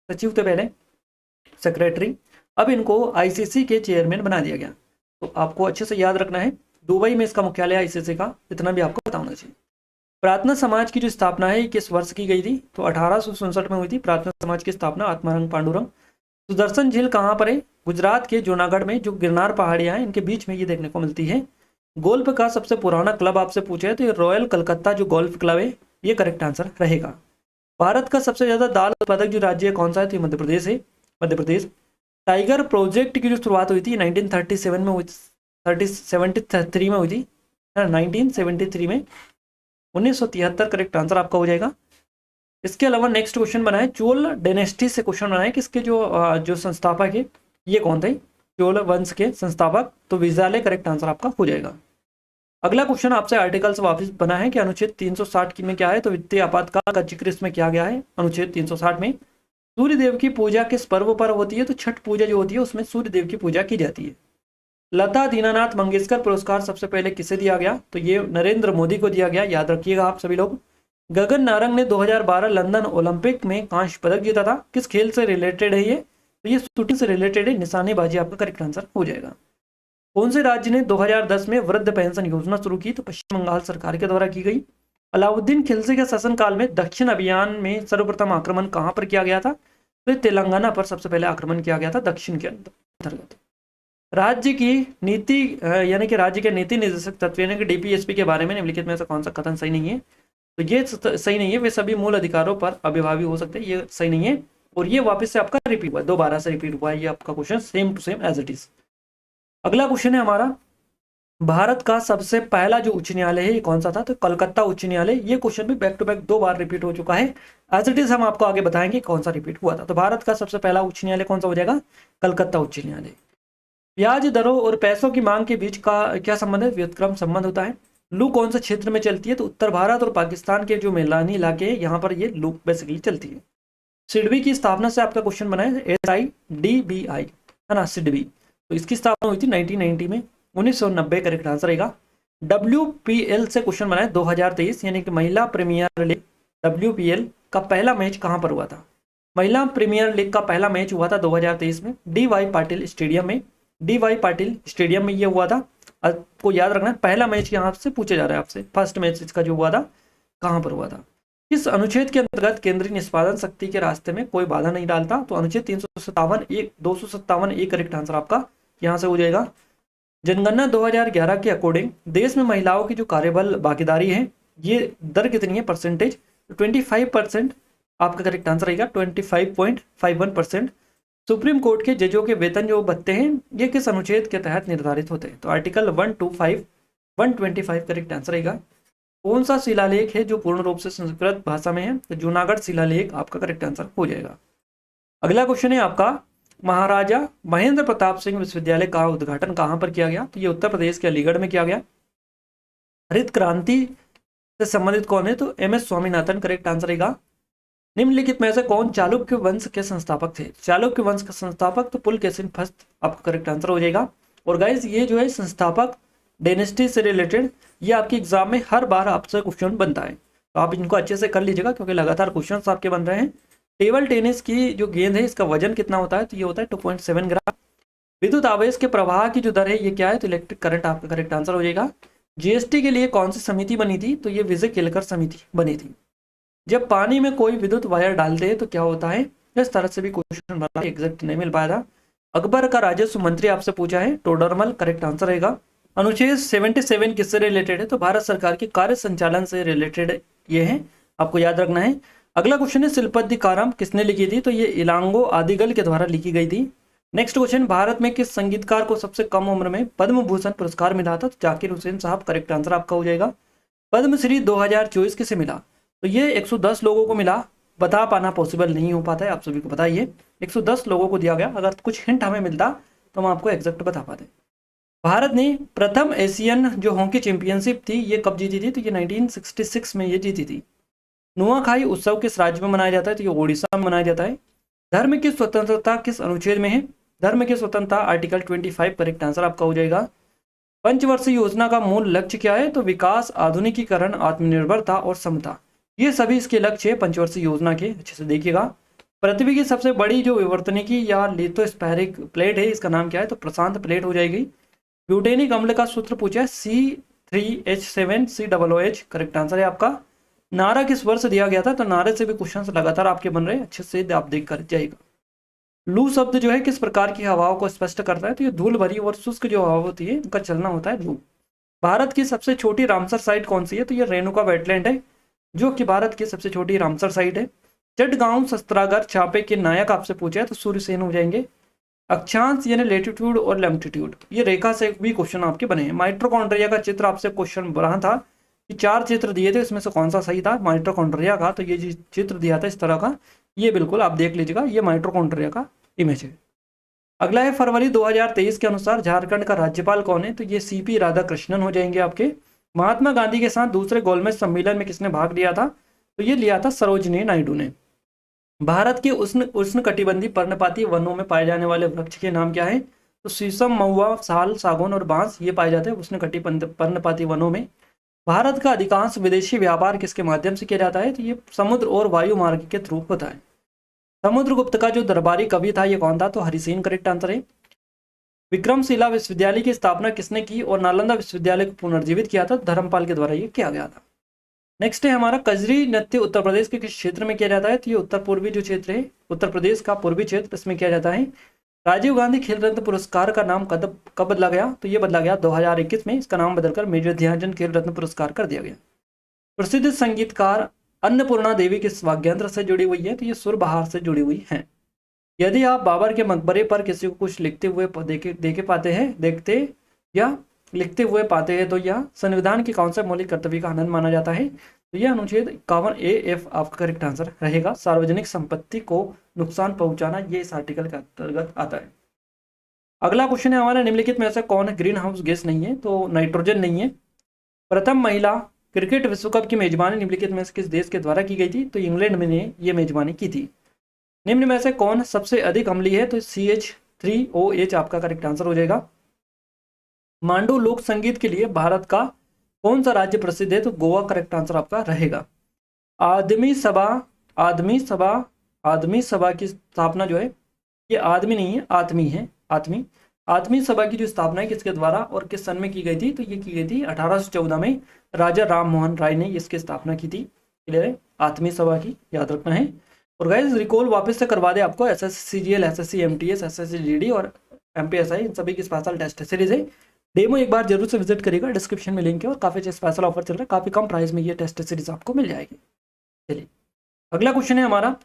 सचिव थे पहले, सेक्रेटरी, अब इनको आईसीसी के चेयरमैन बना दिया गया। तो आपको अच्छे से याद रखना है, दुबई में इसका मुख्यालय आईसीसी का, इतना भी आपको पता होना चाहिए। प्रार्थना समाज की जो स्थापना है किस वर्ष की गई थी? तो 1867 में हुई थी प्रार्थना समाज की स्थापना। आत्मारंग पांडुरंग। सुदर्शन झील कहाँ पर है? गुजरात के जूनागढ़ में, जो गिरनार पहाड़ियां हैं इनके बीच में ये देखने को मिलती है। गोल्फ का सबसे पुराना क्लब आपसे पूछा है तो ये रॉयल कलकत्ता जो गोल्फ क्लब है, ये करेक्ट आंसर रहेगा। भारत का सबसे ज्यादा दाल उत्पादक जो राज्य है कौन सा है? तो मध्य प्रदेश है, मध्य प्रदेश। टाइगर प्रोजेक्ट की जो शुरुआत हुई थी 1937 में हुई, 1973 में हुई थी, 1973 में, 1973 करेक्ट आंसर आपका हो जाएगा। इसके अलावा नेक्स्ट क्वेश्चन बना है, चोल डायनेस्टी से क्वेश्चन बना है, किसके जो संस्थापक है ये कौन थे? चोल वंश के संस्थापक, तो विजयालय करेक्ट आंसर आपका हो जाएगा। अगला क्वेश्चन आपसे आर्टिकल से वापस बना है कि अनुच्छेद 360 की में क्या है? तो वित्तीय आपातकाल का जिक्र इसमें किया गया है अनुच्छेद 360 में। सूर्य देव की पूजा किस पर्व पर होती है? तो छठ पूजा जो होती है उसमें सूर्य देव की पूजा की जाती है। लता दीनानाथ मंगेशकर पुरस्कार सबसे पहले किसे दिया गया? तो ये नरेंद्र मोदी को दिया गया, याद रखिएगा आप सभी लोग। गगन नारंग ने 2012 लंदन ओलंपिक में कांस्य पदक जीता था, किस खेल से रिलेटेड है ये? तो ये शूटिंग से रिलेटेड है, निशानेबाजी आपका करेक्ट आंसर हो जाएगा। कौन से राज्य ने 2010 में वृद्ध पेंशन योजना शुरू की? तो पश्चिम बंगाल सरकार के द्वारा की गई। अलाउद्दीन खिलजी के शासनकाल में दक्षिण अभियान में सर्वप्रथम आक्रमण कहां पर किया गया था? तो तेलंगाना पर सबसे पहले आक्रमण किया गया था दक्षिण के अंतर्गत। राज्य की नीति यानी कि राज्य के नीति निर्देशक तत्व यानी कि डीपीएसपी के बारे में निम्नलिखित में से कौन सा कथन सही नहीं है? तो ये सही नहीं है, वे सभी मूल अधिकारों पर अभिभावी हो सकते हैं, ये सही नहीं है। और ये वापस से आपका रिपीट हुआ है, दोबारा से रिपीट हुआ है ये आपका question, same to same as it is. अगला क्वेश्चन है हमारा, भारत का सबसे पहला जो उच्च न्यायालय है ये कौन सा था? तो कलकत्ता उच्च न्यायालय। ये क्वेश्चन भी बैक टू बैक 2 बार रिपीट हो चुका है। एज इट इज हम आपको आगे बताएंगे कौन सा रिपीट हुआ था। तो भारत का सबसे पहला उच्च न्यायालय कौन सा हो जाएगा? कलकत्ता उच्च न्यायालय। ब्याज दरों और पैसों की मांग के बीच का क्या संबंध है? व्युत्क्रम संबंध होता है। लू कौन से क्षेत्र में चलती है? तो उत्तर भारत और पाकिस्तान के जो मैदानी इलाके हैं यहाँ पर ये लू बेसिकली चलती है। सिडबी की स्थापना से आपका क्वेश्चन बना है, SIDBI है ना, सिडबी। तो इसकी स्थापना हुई थी 1990 में, 1990 करेक्ट आंसर रहेगा। WPL से क्वेश्चन बना है 2023, यानी कि महिला प्रीमियर लीग WPL का पहला मैच कहां पर हुआ था? महिला प्रीमियर लीग का पहला मैच हुआ था 2023 में DY पाटिल स्टेडियम में। DY पाटिल स्टेडियम में ये हुआ था। आपको याद रखना है, पहला मैच यहाँ से पूछा जा रहा है आपसे, फर्स्ट मैच इसका जो हुआ था कहां पर हुआ था। इस अनुच्छेद के अंतर्गत केंद्रीय निष्पादन शक्ति के रास्ते में कोई बाधा नहीं डालता? तो अनुच्छेद 257 ए करेक्ट आंसर आपका यहां से हो जाएगा। जनगणना 2011 के अकॉर्डिंग देश में महिलाओं की जो कार्यबल भागीदारी है ये दर कितनी है परसेंटेज? 25% आपका करेक्ट आंसर रहेगा, 25.51%। सुप्रीम कोर्ट के जजों के वेतन जो भत्ते हैं ये किस अनुच्छेद के तहत निर्धारित होते हैं? तो आर्टिकल 125 करेक्ट आंसर रहेगा। कौन सा शिलालेख है जो पूर्ण रूप से संस्कृत भाषा में है? तो जूनागढ़ शिलालेख आपका करेक्ट आंसर हो जाएगा। अगला क्वेश्चन है आपका, महाराजा महेंद्र प्रताप सिंह विश्वविद्यालय का उद्घाटन कहां पर किया गया? तो ये उत्तर प्रदेश के अलीगढ़ में किया गया। हरित क्रांति से संबंधित कौन है? तो MS स्वामीनाथन करेक्ट आंसर रहेगा। निम्नलिखित में से कौन चालुक्य वंश के संस्थापक थे? चालुक्य वंश का संस्थापक तो पुलकेशिन फर्स्ट आपका करेक्ट आंसर हो जाएगा। और गाइस ये जो है संस्थापक डायनेस्टी से रिलेटेड ये आपके एग्जाम में हर बार आपसे क्वेश्चन बनता है, तो आप इनको अच्छे से कर लीजिएगा क्योंकि लगातार क्वेश्चन आपके बन रहे हैं। टेबल टेनिस की जो गेंद है इसका वजन कितना होता है? तो ये होता है 2.7 ग्राम। विद्युत आवेश के प्रवाह की जो दर है ये क्या है? तो इलेक्ट्रिक करंट आपका करेक्ट आंसर हो जाएगा। GST के लिए कौन सी समिति बनी थी? तो ये विजय केलकर समिति बनी थी। जब पानी में कोई विद्युत वायर डालते हैं तो क्या होता है? इस तरह से भी क्वेश्चन बना, एग्जैक्ट नहीं मिल पाया था। अकबर का राजस्व मंत्री आपसे पूछा है, टोडरमल करेक्ट आंसर रहेगा। अनुच्छेद 77 किससे रिलेटेड है? तो भारत सरकार के कार्य संचालन से रिलेटेड ये है, आपको याद रखना है। अगला क्वेश्चन है, शिल्पद्दिकारम किसने लिखी थी? तो ये इलांगो आदिगल के द्वारा लिखी गई थी। नेक्स्ट क्वेश्चन, भारत में किस संगीतकार को सबसे कम उम्र में पद्म भूषण पुरस्कार मिला था? तो जाकिर हुसैन साहब करेक्ट आंसर आपका हो जाएगा। पद्मश्री 2024 किसे मिला? तो ये 110 लोगों को मिला। बता पाना पॉसिबल नहीं हो पाता है, आप सभी को बताइए। 110 लोगों को दिया गया, अगर कुछ हिंट हमें मिलता तो हम आपको एग्जैक्ट बता पाते। भारत ने प्रथम एशियन जो हॉकी चैंपियनशिप थी ये कब जीती थी? तो ये 1966 में ये जीती थी। नुआखाई उत्सव किस राज्य में मनाया जाता है? तो ये ओडिशा में मनाया जाता है। धर्म की स्वतंत्रता किस अनुच्छेद में है? धर्म की स्वतंत्रता आर्टिकल 25 करेक्ट आंसर आपका हो जाएगा। पंचवर्षीय योजना का मूल लक्ष्य क्या है? तो विकास, आधुनिकीकरण, आत्मनिर्भरता और समता, ये सभी इसके लक्ष्य है पंचवर्षीय योजना के। अच्छे से देखिएगा। पृथ्वी की सबसे बड़ी जो विवर्तनिकी या लिथोस्फेरिक प्लेट है इसका नाम क्या है? तो प्रशांत प्लेट हो जाएगी। ब्यूटेनिक अम्ल का सूत्र पूछा है C3H7COOH करेक्ट आंसर है आपका। नारा किस वर्ष दिया गया था? तो नारे से भी क्वेश्चन लगातार आपके बन रहे हैं, अच्छे से आप देख कर जाइएगा। लू शब्द जो है किस प्रकार की हवाओं को स्पष्ट करता है? तो ये धूल भरी और शुष्क जो हवा होती है उनका चलना होता है लू। भारत की सबसे छोटी रामसर साइट कौन सी है? तो ये रेणुका वेटलैंड है, जो कि भारत की सबसे छोटी रामसर साइट है। चटगांव शस्त्रागार छापे के नायक आपसे पूछा है तो सूर्यसेन हो जाएंगे। अक्षांश यानी लेटीट्यूड और लैटिट्यूड, ये रेखा से भी क्वेश्चन आपके बने हैं। माइटोकॉन्ड्रिया का चित्र आपसे क्वेश्चन बना था कि 4 चित्र दिए थे, इसमें से कौन सा सही था माइटोकॉन्ड्रिया का? तो ये जो चित्र दिया था इस तरह का, ये बिल्कुल आप देख लीजिएगा, ये माइटोकॉन्ड्रिया का इमेज है। अगला है, फरवरी 2023 के अनुसार झारखंड का राज्यपाल कौन है? तो ये CP राधाकृष्णन हो जाएंगे आपके। महात्मा गांधी के साथ दूसरे गोलमेज सम्मेलन में किसने भाग लिया था? तो ये लिया था सरोजिनी नायडू ने। भारत के उष्णकटिबंधीय पर्णपाती वनों में पाए जाने वाले वृक्ष के नाम क्या है? तो शीशम, महुआ, साल, सागौन और बांस ये पाए जाते हैं उष्णकटिबंधीय पर्णपाती वनों में। भारत का अधिकांश विदेशी व्यापार किसके माध्यम से किया जाता है? तो ये समुद्र और वायु मार्ग के थ्रू होता है। समुद्रगुप्त का जो दरबारी कवि था ये कौन था? तो हरिसेन करेक्ट आंसर है। विक्रमशिला विश्वविद्यालय की स्थापना किसने की और नालंदा विश्वविद्यालय को पुनर्जीवित किया था? धर्मपाल के द्वारा ये किया गया था। नेक्स्ट है हमारा, कजरी नृत्य उत्तर प्रदेश के किस क्षेत्र में किया जाता है? तो ये उत्तर पूर्वी जो क्षेत्र है, उत्तर प्रदेश का पूर्वी क्षेत्र, इसमें किया जाता है। राजीव गांधी खेल रत्न पुरस्कार का नाम कब बदला गया? तो ये बदला गया 2021 में, इसका नाम बदलकर मेजर ध्यानचंद खेल रत्न पुरस्कार कर दिया गया। प्रसिद्ध संगीतकार अन्नपूर्णा देवी किस वाद्ययंत्र से जुड़ी हुई है? तो ये सुरबहार से जुड़ी हुई है। यदि आप बाबर के मकबरे पर किसी को कुछ लिखते हुए देखते या लिखते हुए पाते हैं तो यह संविधान के कौन से मौलिक कर्तव्य का हनन माना जाता है? तो यह अनुच्छेद 51A(F) आपका करेक्ट आंसर रहेगा। सार्वजनिक संपत्ति को नुकसान पहुंचाना ये इस आर्टिकल के अंतर्गत आता है। अगला क्वेश्चन है हमारा, निम्नलिखित में से कौन ग्रीन हाउस गैस नहीं है? तो नाइट्रोजन नहीं है। प्रथम महिला क्रिकेट विश्व कप की मेजबानी निम्नलिखित में से किस देश के द्वारा की गई थी? तो इंग्लैंड में ने ये मेजबानी की थी। निम्न में से कौन सबसे अधिक अम्लीय है? तो CH3OH आपका करेक्ट आंसर हो जाएगा। मांडू लोक संगीत के लिए भारत का कौन सा राज्य प्रसिद्ध है? तो गोवा करेक्ट आंसर आपका रहेगा। आदमी सभा आदमी सभा की स्थापना जो है, ये आदमी नहीं है, आत्मी है। आत्मी सभा की जो स्थापना है किसके द्वारा और किस सन में की गई थी? तो ये की गई थी 1814 में। राजा राम मोहन राय ने इसकी स्थापना की थी। क्लियर है? आत्मी सभा की याद रखना है। और गाइस रिकॉल वापस से करवा दे आपको, SSC CGL, SSC MTS, SSC GD और MPSI इन सभी की स्पेशल टेस्ट सीरीज है। डेमो एक बार जरूर से विजिट करिएगा, डिस्क्रिप्शन में लिंक है और काफी स्पेशल ऑफर चल रहा है, काफी कम प्राइस में ये टेस्ट सीरीज आपको मिल जाएगी। चलिए अगला क्वेश्चन है हमारा,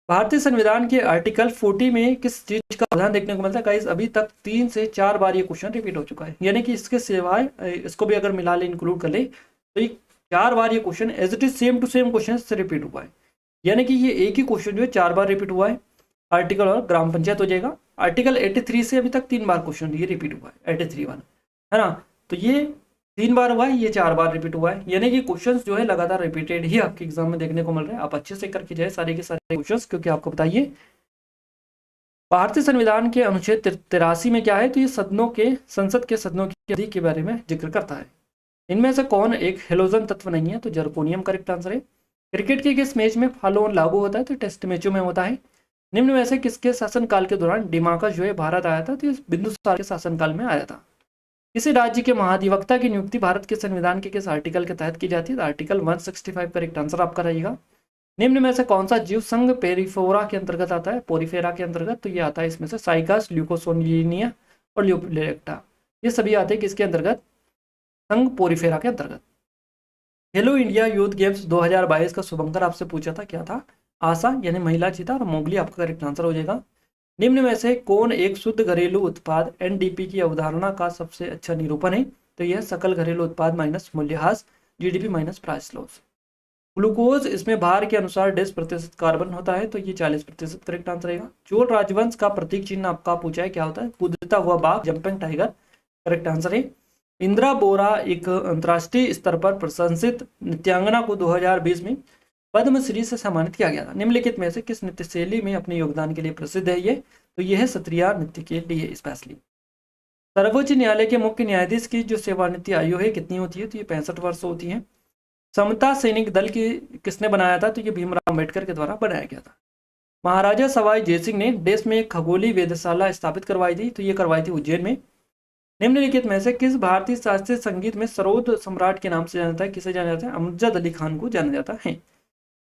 भारतीय संविधान के आर्टिकल 40 में किस चीज का प्रावधान देखने को मिलता है? गाइस अभी तक 3 से 4 बार ये क्वेश्चन रिपीट हो चुका है, यानी कि इसके सिवाय इसको भी अगर मिला ले, इंक्लूड कर ले, तो ये 4 बार ये question as it is same to same question से रिपीट हुआ है। यानी कि ये एक ही क्वेश्चन जो है 4 बार रिपीट हुआ है। आर्टिकल और ग्राम पंचायत हो जाएगा। आर्टिकल 83 से अभी तक 3 बार क्वेश्चन ये रिपीट हुआ है, 83 वाला, है ना? तो ये 3 बार हुआ है, ये 4 बार रिपीट हुआ है, यानी कि क्वेश्चंस जो है लगातार रिपीटेड ही आपके एग्जाम में देखने को मिल रहे हैं। आप अच्छे से करके जाए सारे के सारे क्वेश्चंस, क्योंकि आपको बताइए भारतीय संविधान के अनुच्छेद 83 में क्या है? तो ये संसद के सदनों की अवधि के बारे में जिक्र करता है। इनमें से कौन एक हेलोजन तत्व नहीं है? तो जर्कोनियम करेक्ट आंसर है। क्रिकेट के किस मैच में फॉलो ऑन लागू होता है? तो टेस्ट मैचों में होता है। निम्न में से किसके शासनकाल के दौरान डिमाकस जो है भारत आया था? तो बिंदुसार के शासनकाल में आया था। किसी राज्य के महाधिवक्ता की नियुक्ति भारत के संविधान के किस आर्टिकल के तहत की जाती है? तो आर्टिकल 165 करेक्ट आंसर आपका रहेगा। निम्न में से कौन सा जीव संघ पेरिफोरा के अंतर्गत आता है? पोरिफेरा के अंतर्गत। तो ये आता है इसमें से साइकस, ल्यूकोसोनिया और ल्यूपलेक्टा, ये सभी आते हैं किसके अंतर्गत? संघ पोरिफेरा के अंतर्गत। खेलो इंडिया यूथ गेम्स 2022 का शुभंकर आपसे पूछा था, क्या था? आशा यानी महिला चीता और मोगली आपका करेक्ट आंसर हो जाएगा। निम्न में से कौन एक शुद्ध घरेलू उत्पाद NDP की अवधारणा का सबसे अच्छा निरूपण है? तो यह सकल घरेलू उत्पाद माइनस मूल्यह्रास, GDP minus price loss. Glucose इसमें भार के अनुसार 10% कार्बन होता है, तो ये 40% करेक्ट आंसर रहेगा। चोल राजवंश का प्रतीक चिन्ह आपका पूछा है, क्या होता है? कूदता हुआ बाघ, जंपिंग टाइगर, करेक्ट आंसर है। इंदिरा बोरा एक अंतर्राष्ट्रीय स्तर पर प्रशंसित नृत्यांगना को 2020 में पद्मश्री से सम्मानित किया गया था। निम्नलिखित में से किस नृत्य शैली में अपने योगदान के लिए प्रसिद्ध है ये? तो यह है सत्रिया नृत्य के लिए स्पेशली। सर्वोच्च न्यायालय के मुख्य न्यायाधीश की जो सेवानिवृत्ति आयु है कितनी होती है? तो ये 65 वर्ष होती है। समता सैनिक दल की किसने बनाया था? तो ये भीमराव अम्बेडकर के द्वारा बनाया गया था। महाराजा सवाई जयसिंह ने देश में एक खगोलीय वेधशाला स्थापित करवाई थी, तो ये करवाई थी उज्जैन में। निम्नलिखित में से किस भारतीय शास्त्रीय संगीत में सरोद सम्राट के नाम से जाना जाता है? किसे जाना जाता है? अमजद अली खान को जाना जाता है।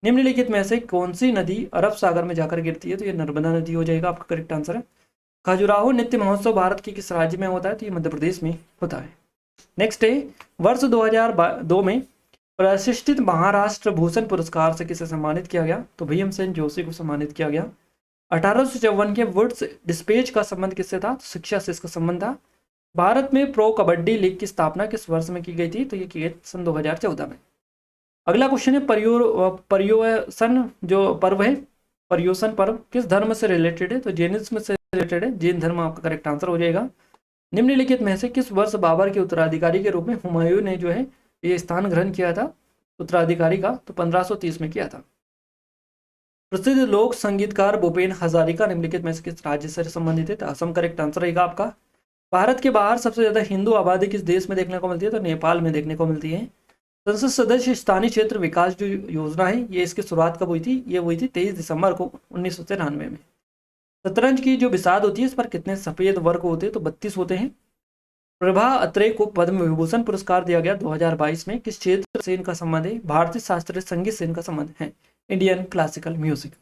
निम्नलिखित में से कौन सी नदी अरब सागर में जाकर गिरती है? तो ये नर्मदा नदी हो जाएगा आपका करेक्ट आंसर है। खजुराहो नृत्य महोत्सव भारत के किस राज्य में होता है? तो ये मध्य प्रदेश में होता है। नेक्स्ट है, वर्ष 2002 में प्रतिष्ठित महाराष्ट्र भूषण पुरस्कार से किसे सम्मानित किया गया? तो भीमसेन जोशी को सम्मानित किया गया। 1854 के वुड्स डिस्पैच का संबंध किससे था? तो शिक्षा से इसका संबंध था। भारत में प्रो कबड्डी लीग की स्थापना किस वर्ष में की गई थी? तो ये की गई सन 2014 में। अगला क्वेश्चन है, पर्योसन जो पर्व है, पर्योसन पर्व किस धर्म से रिलेटेड है? तो जैनिज्म से रिलेटेड है, जैन धर्म आपका करेक्ट आंसर हो जाएगा। निम्नलिखित में से किस वर्ष बाबर के उत्तराधिकारी के रूप में हुमायूं ने जो है ये स्थान ग्रहण किया था उत्तराधिकारी का? तो 1530 में किया था। प्रसिद्ध लोक संगीतकार भूपेन हजारिका निम्नलिखित में से किस राज्य से संबंधित है? तो असम करेक्ट आंसर रहेगा आपका। भारत के बाहर सबसे ज्यादा हिंदू आबादी किस देश में देखने को मिलती है? तो नेपाल में देखने को मिलती है। संसद सदस्य स्थानीय क्षेत्र विकास जो योजना है, ये इसकी शुरुआत कब हुई थी? ये हुई थी 23 दिसंबर को 1993 में। शतरंज की जो बिसात होती है, इस पर कितने सफेद वर्ग होते हैं? तो 32 होते हैं। प्रभा अत्रेय को पद्म विभूषण पुरस्कार दिया गया 2022 में, किस क्षेत्र से इनका संबंध है? भारतीय शास्त्रीय संगीत से इनका संबंध है, इंडियन क्लासिकल म्यूजिक।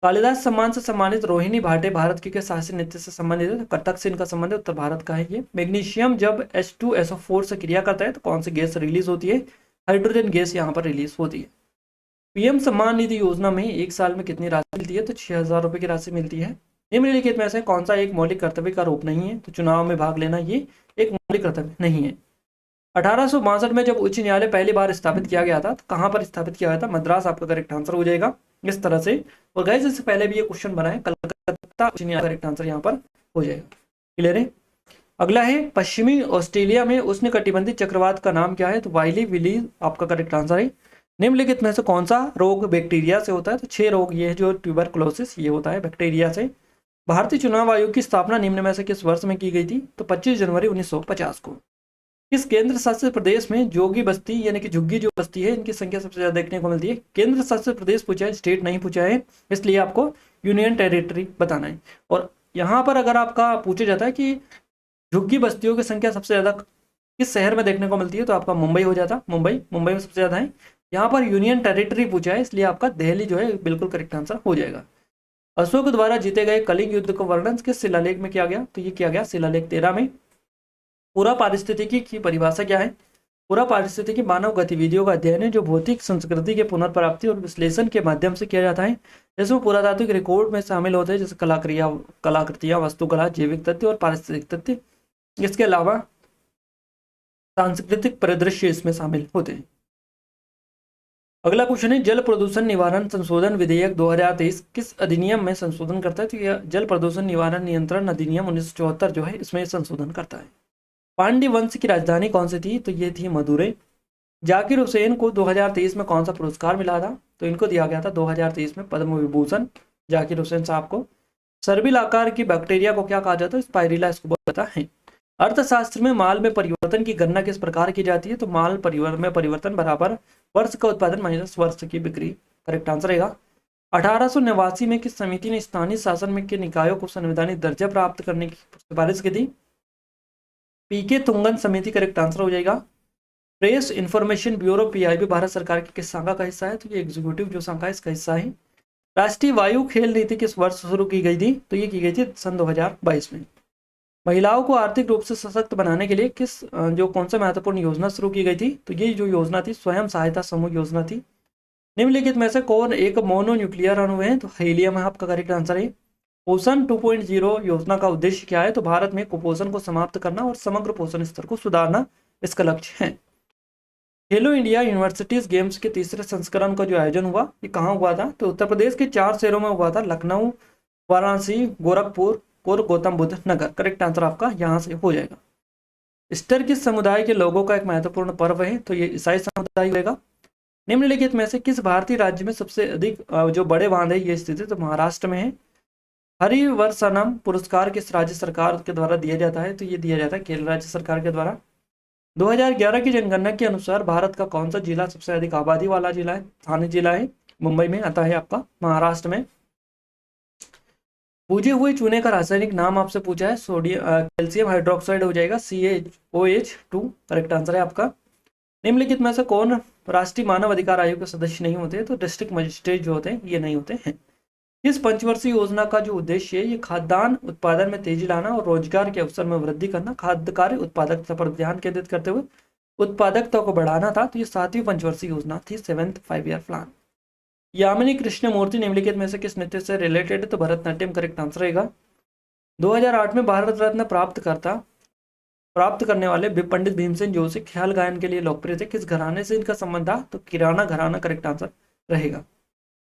कालिदास सम्मान से सम्मानित रोहिणी भाटे भारत के शास्त्रीय नृत्य से संबंधित है? तो कथक से इनका संबंध है, उत्तर भारत का है ये। मैग्नीशियम जब H2SO4 से क्रिया करता है तो कौन सी गैस रिलीज होती है? हाइड्रोजन गैस यहाँ पर रिलीज होती है। PM सम्मान निधि योजना में एक साल में कितनी राशि मिलती है? तो 6000 रुपये की राशि मिलती है। निम्नलिखित में से कौन सा एक मौलिक कर्तव्य का रूप नहीं है? तो चुनाव में भाग लेना ये एक मौलिक कर्तव्य नहीं है। 1862 में जब उच्च न्यायालय पहली बार स्थापित किया गया था तो कहाँ पर स्थापित किया गया था? मद्रास आपका करेक्ट आंसर हो जाएगा इस तरह से। और गाइस इससे पहले भी ये क्वेश्चन बना है, कलकत्ता उच्च न्यायालय करेक्ट आंसर यहाँ पर हो जाएगा। क्लियर है? अगला है पश्चिमी ऑस्ट्रेलिया में उष्णकटिबंधीय चक्रवात का नाम क्या है? तो वाइली विली आपका करेक्ट आंसर है। निम्नलिखित में से कौन सा रोग बैक्टीरिया से होता है? तो 6 रोग ये है, जो ट्यूबरकुलोसिस ये होता है बैक्टीरिया से। भारतीय चुनाव आयोग की स्थापना निम्न में से किस वर्ष में की गई थी? तो 25 जनवरी 1950 को। किस केंद्र शासित प्रदेश में जोगी बस्ती यानी कि झुग्गी जो बस्ती है इनकी संख्या सबसे ज्यादा देखने को मिलती है? केंद्र शासित प्रदेश पूछा है, स्टेट नहीं पूछा है, इसलिए आपको यूनियन टेरिटरी बताना है। और यहाँ पर अगर आपका पूछा जाता है कि झुग्गी बस्तियों की संख्या सबसे ज्यादा किस शहर में देखने को मिलती है, तो आपका मुंबई हो जाता। मुंबई में सबसे ज्यादा है। यहाँ पर यूनियन टेरिटरी पूछा है, इसलिए आपका दिल्ली जो है बिल्कुल करेक्ट आंसर हो जाएगा। अशोक द्वारा जीते गए कलिंग युद्ध का वर्णन किस शिलालेख में किया गया? तो ये किया गया शिलालेख 13 में। पूरा पारिस्थितिकी की परिभाषा क्या है? पूरा पारिस्थितिकी मानव गतिविधियों का अध्ययन है जो भौतिक संस्कृति के पुनर्प्राप्ति और विश्लेषण के माध्यम से किया जाता है। जिसमें पुरातात्विक रिकॉर्ड में शामिल होते हैं जैसे कलाकृतियां, वास्तुकला, जैविक तथ्य और पारिस्थितिक तथ्य। इसके अलावा सांस्कृतिक परिदृश्य इसमें शामिल होते हैं। अगला क्वेश्चन है जल प्रदूषण निवारण संशोधन विधेयक 2023 किस अधिनियम में संशोधन करता है? तो यह जल प्रदूषण निवारण नियंत्रण अधिनियम 1974 जो है इसमें संशोधन करता है। पांड्य वंश की राजधानी कौन सी थी? तो ये थी मदुरै। जाकिर हुसैन को 2023 में कौन सा पुरस्कार मिला था? तो इनको दिया गया था 2023 में पद्म विभूषण, जाकिर हुसैन साहब को। सर्विल आकार की बैक्टीरिया को क्या कहा जाता है? स्पाइरुला इसको बोलता है। अर्थशास्त्र में माल में परिवर्तन की गणना किस प्रकार की जाती है? तो माल में परिवर्तन बराबर वर्ष का उत्पादन माइनस वर्ष की बिक्री। करेक्ट आंसर रहेगा। 1889 में किस समिति ने स्थानीय शासन में के निकायों को संवैधानिक दर्जा प्राप्त करने की सिफारिश की थी? पीके तुंगन समिति करेक्ट आंसर हो जाएगा। Press information bureau PIB Bharat सरकार की किस शाखा का हिस्सा है? तो ये एग्जीक्यूटिव जो शाखा है इसका हिस्सा है। राष्ट्रीय वायु खेल नीति किस वर्ष शुरू की गई थी? तो ये की गई थी सन 2022 में। महिलाओं को आर्थिक रूप से सशक्त बनाने के लिए कौन सा महत्वपूर्ण योजना शुरू की गई थी? तो ये जो योजना थी स्वयं सहायता समूह योजना थी। निम्नलिखित में से कौन एक मोनोन्यूक्लियर अणु है? तो हीलियम है आपका करेक्ट आंसर है। पोषण 2.0 योजना का उद्देश्य क्या है? तो भारत में कुपोषण को समाप्त करना और समग्र पोषण स्तर को सुधारना इसका लक्ष्य है। खेलो इंडिया यूनिवर्सिटीज गेम्स के तीसरे संस्करण का जो आयोजन हुआ ये कहाँ हुआ था? तो उत्तर प्रदेश के 4 शहरों में हुआ था, लखनऊ, वाराणसी, गोरखपुर और गौतम बुद्ध नगर। करेक्ट आंसर आपका यहाँ से हो जाएगा। ईस्टर किस समुदाय के लोगों का एक महत्वपूर्ण पर्व है? तो ये ईसाई समुदाय होगा। निम्नलिखित में से किस भारतीय राज्य में सबसे अधिक जो बड़े बांध है ये स्थित है? तो महाराष्ट्र में है। हरिवर्षनम पुरस्कार किस राज्य सरकार के द्वारा दिया जाता है? तो ये दिया जाता है केरल राज्य सरकार के द्वारा। 2011 की जनगणना के अनुसार भारत का कौन सा जिला सबसे अधिक आबादी वाला जिला है? ठाणे जिला है, मुंबई में आता है आपका महाराष्ट्र में। पूजे हुए चूने का रासायनिक नाम आपसे पूछा है, सोडियम कैल्शियम हाइड्रोक्साइड हो जाएगा, CaOH2 करेक्ट आंसर है आपका। निम्नलिखित में से कौन राष्ट्रीय मानव अधिकार आयोग के सदस्य नहीं होते? तो डिस्ट्रिक्ट मजिस्ट्रेट जो होते हैं ये नहीं होते हैं। इस पंचवर्षीय योजना का जो उद्देश्य है ये खाद्यान्न उत्पादन में तेजी लाना और रोजगार के अवसर में वृद्धि करना, खाद्य कार्य उत्पादकता पर ध्यान केंद्रित करते हुए उत्पादकता को बढ़ाना था। तो ये 7वीं पंचवर्षीय योजना थी, 7th 5-year plan. Yamini Krishnamurthy निम्नलिखित में से किस नृत्य से रिलेटेड है? तो भरतनाट्यम करेक्ट आंसर रहेगा। 2008 में भारत रत्न प्राप्त करने वाले पंडित भीमसेन जोशी ख्याल गायन के लिए लोकप्रिय थे। किस घराने से इनका संबंध था? तो किराना घराना करेक्ट आंसर रहेगा।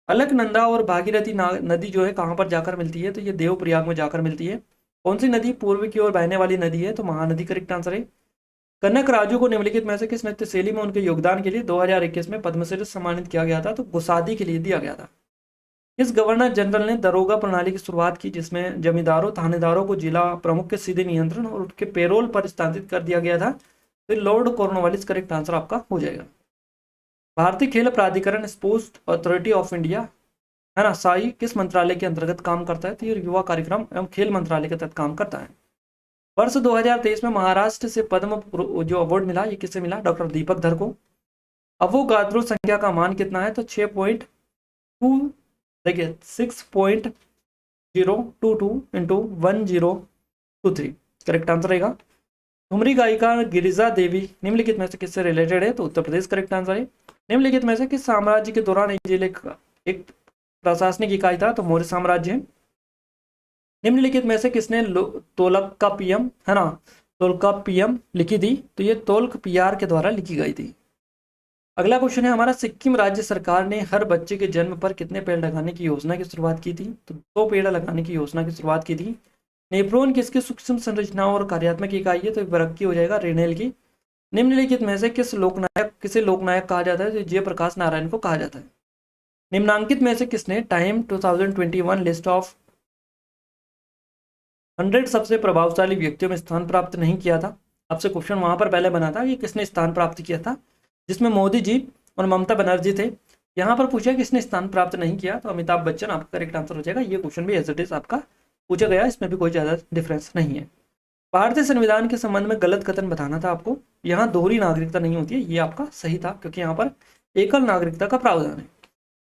अलकनंदा और भागीरथी नदी जो है कहाँ पर जाकर मिलती है? तो ये देवप्रयाग में जाकर मिलती है। कौन सी नदी पूर्व की ओर बहने वाली नदी है? तो महानदी करेक्ट आंसर है। कनक राजू को निम्नलिखित में से किस नृत्य शैली में उनके योगदान के लिए 2021 में पद्मश्री सम्मानित किया गया था? तो गुसादी के लिए दिया गया था। इस गवर्नर जनरल ने दरोगा प्रणाली की शुरुआत की जिसमें जमींदारों थानेदारों को जिला प्रमुख के सीधे नियंत्रण और उनके पेरोल पर स्थानांतरित कर दिया गया था? तो लॉर्ड कॉर्नवालिस करेक्ट आंसर आपका हो जाएगा। भारतीय खेल प्राधिकरण स्पोर्ट्स अथॉरिटी ऑफ इंडिया है ना, साई किस मंत्रालय के अंतर्गत काम करता है? तो ये युवा कार्यक्रम एवं खेल मंत्रालय के तहत काम करता है। वर्ष 2023 में महाराष्ट्र से पद्म जो अवार्ड मिला ये किसे मिला? डॉक्टर दीपक धर को। अवोगाद्रो संख्या का मान कितना है? तो 6.2 देखिए 6.022 इंटू 1023 करेक्ट आंसर रहेगा। ठुमरी गायिका गिरिजा देवी निम्नलिखित में से किससे रिलेटेड है? तो उत्तर प्रदेश करेक्ट आंसर है। निम्नलिखित में से किस साम्राज्य के दौरान एक प्रशासनिक इकाई था? तो मौर्य साम्राज्य है। निम्नलिखित में से किसने तोलकाप्पियम, है ना, तोलकाप्पियम लिखी थी? तो ये तोल्काप्पियर के द्वारा लिखी गई थी। अगला क्वेश्चन है हमारा, सिक्किम राज्य सरकार ने हर बच्चे के जन्म पर कितने पेड़ लगाने की योजना की शुरुआत की थी? तो 2 पेड़ लगाने की योजना की शुरुआत की थी। नेफ्रॉन किसकी सूक्ष्म संरचनाओं और कार्यात्मक इकाई है? तो वर्ग हो जाएगा रेनेल की। निम्नलिखित में से किसे लोकनायक कहा जाता है? तो जयप्रकाश नारायण को कहा जाता है। निम्नांकित में से किसने टाइम 2021 लिस्ट ऑफ 100 सबसे प्रभावशाली व्यक्तियों में स्थान प्राप्त नहीं किया था? आपसे क्वेश्चन वहां पर पहले बना था कि किसने स्थान प्राप्त किया था, जिसमें मोदी जी और ममता बनर्जी थे। यहाँ पर पूछा किसने स्थान प्राप्त नहीं किया, तो अमिताभ बच्चन आपका करेक्ट आंसर हो जाएगा। ये क्वेश्चन भी एज इट इज आपका पूछा गया, इसमें भी कोई ज़्यादा डिफरेंस नहीं है। भारतीय संविधान के संबंध में गलत कथन बताना था आपको। यहाँ दोहरी नागरिकता नहीं होती है, ये आपका सही था, क्योंकि यहाँ पर एकल नागरिकता का प्रावधान है।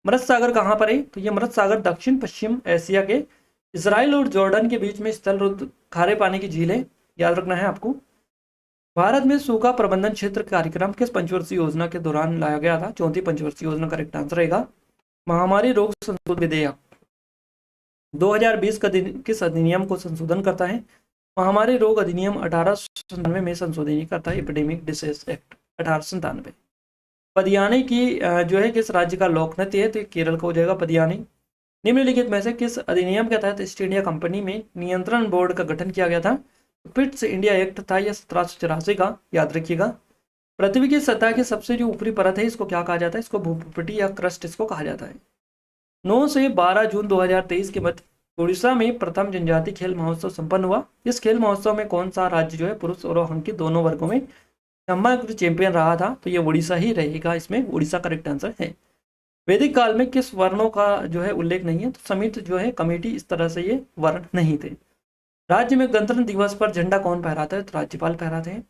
मृत सागर कहाँ पर है? तो ये मृत सागर दक्षिण पश्चिम एशिया के इसराइल और जॉर्डन के बीच में स्थल रुद्ध खारे पानी की झील है, याद रखना है आपको। भारत में सूखा प्रबंधन क्षेत्र कार्यक्रम किस पंचवर्षीय योजना के दौरान लाया गया था? 34वीं पंचवर्षीय योजना करेक्ट आंसर रहेगा। महामारी रोग संशोधन विधेयक 2020 का किस अधिनियम को संशोधन करता है? महामारी रोग अधिनियम 1897 में संशोधन करता है, एपिडेमिक डिसीज एक्ट 1897। पदियानी की जो है किस राज्य का लोक नृत्य है? तो केरल का हो जाएगा पदियानी। निम्नलिखित में से किस अधिनियम के तहत ईस्ट इंडिया कंपनी में नियंत्रण बोर्ड का गठन किया गया था? पिट्स इंडिया एक्ट था यह 1784 का, याद रखिएगा। पृथ्वी की सतह की सबसे जो ऊपरी परत है इसको क्या कहा जाता है? इसको भूपटि या क्रस्ट इसको कहा जाता है। 9 से 12 जून 2023 के मध्य उड़ीसा में प्रथम जनजाति खेल महोत्सव संपन्न हुआ। इस खेल महोत्सव में कौन सा राज्य जो है पुरुष और अंकित दोनों वर्गों में समग्र चैंपियन रहा था? तो ये उड़ीसा ही रहेगा, इसमें उड़ीसा करेक्ट आंसर है। वैदिक काल में किस वर्णों का जो है उल्लेख नहीं है? तो समित जो है कमेटी, इस तरह से ये वर्ण नहीं थे। राज्य में गणतंत्र दिवस पर झंडा कौन फहराता है? तो राज्यपाल फहराते हैं।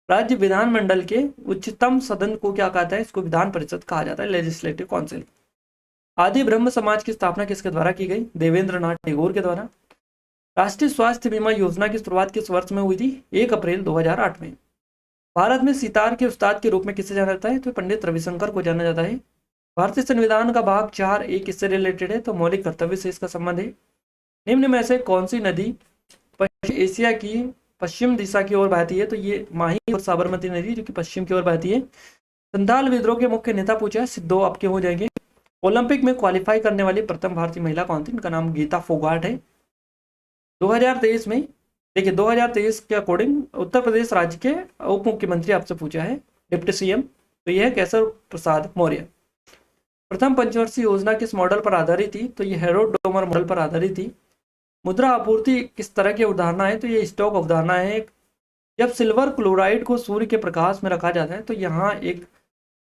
राज्य विधानमंडल के उच्चतम सदन को क्या कहता है? इसको विधान परिषद कहा जाता है, लेजिस्लेटिव काउंसिल। आदि ब्रह्म समाज की स्थापना किसके द्वारा की गई? देवेंद्र नाथ टैगोर के द्वारा। राष्ट्रीय स्वास्थ्य बीमा योजना की शुरुआत किस वर्ष में हुई थी? 1 अप्रैल 2008 में। भारत में सितार के उस्ताद के रूप में किसे जाना जाता है? तो पंडित रविशंकर को जाना जाता है। भारतीय संविधान का भाग 4(a) किससे रिलेटेड है? तो मौलिक कर्तव्य से इसका संबंध है। निम्न में से कौन सी नदी पश्चिम एशिया की पश्चिम दिशा की ओर बहती है? तो ये माही और साबरमती नदी जो कि पश्चिम की ओर बहती है। संथाल विद्रोह के मुख्य नेता पूछा है, सिद्धो आपके हो जाएंगे। ओलंपिक में क्वालिफाई करने वाली प्रथम भारतीय महिला कौन थी? इनका नाम गीता फोगाट है। 2023 में देखिए, 2023 के अकॉर्डिंग उत्तर प्रदेश राज्य के उप मुख्यमंत्री आपसे पूछा है, डिप्टी सीएम, तो यह है केशव प्रसाद मौर्य। प्रथम पंचवर्षीय योजना किस मॉडल पर आधारित थी? तो ये हेरोडोमर मॉडल पर आधारित थी। मुद्रा आपूर्ति किस तरह की अवधारणा है? तो ये स्टॉक अवधारणा है। जब सिल्वर क्लोराइड को सूर्य के प्रकाश में रखा जाता है तो यहाँ एक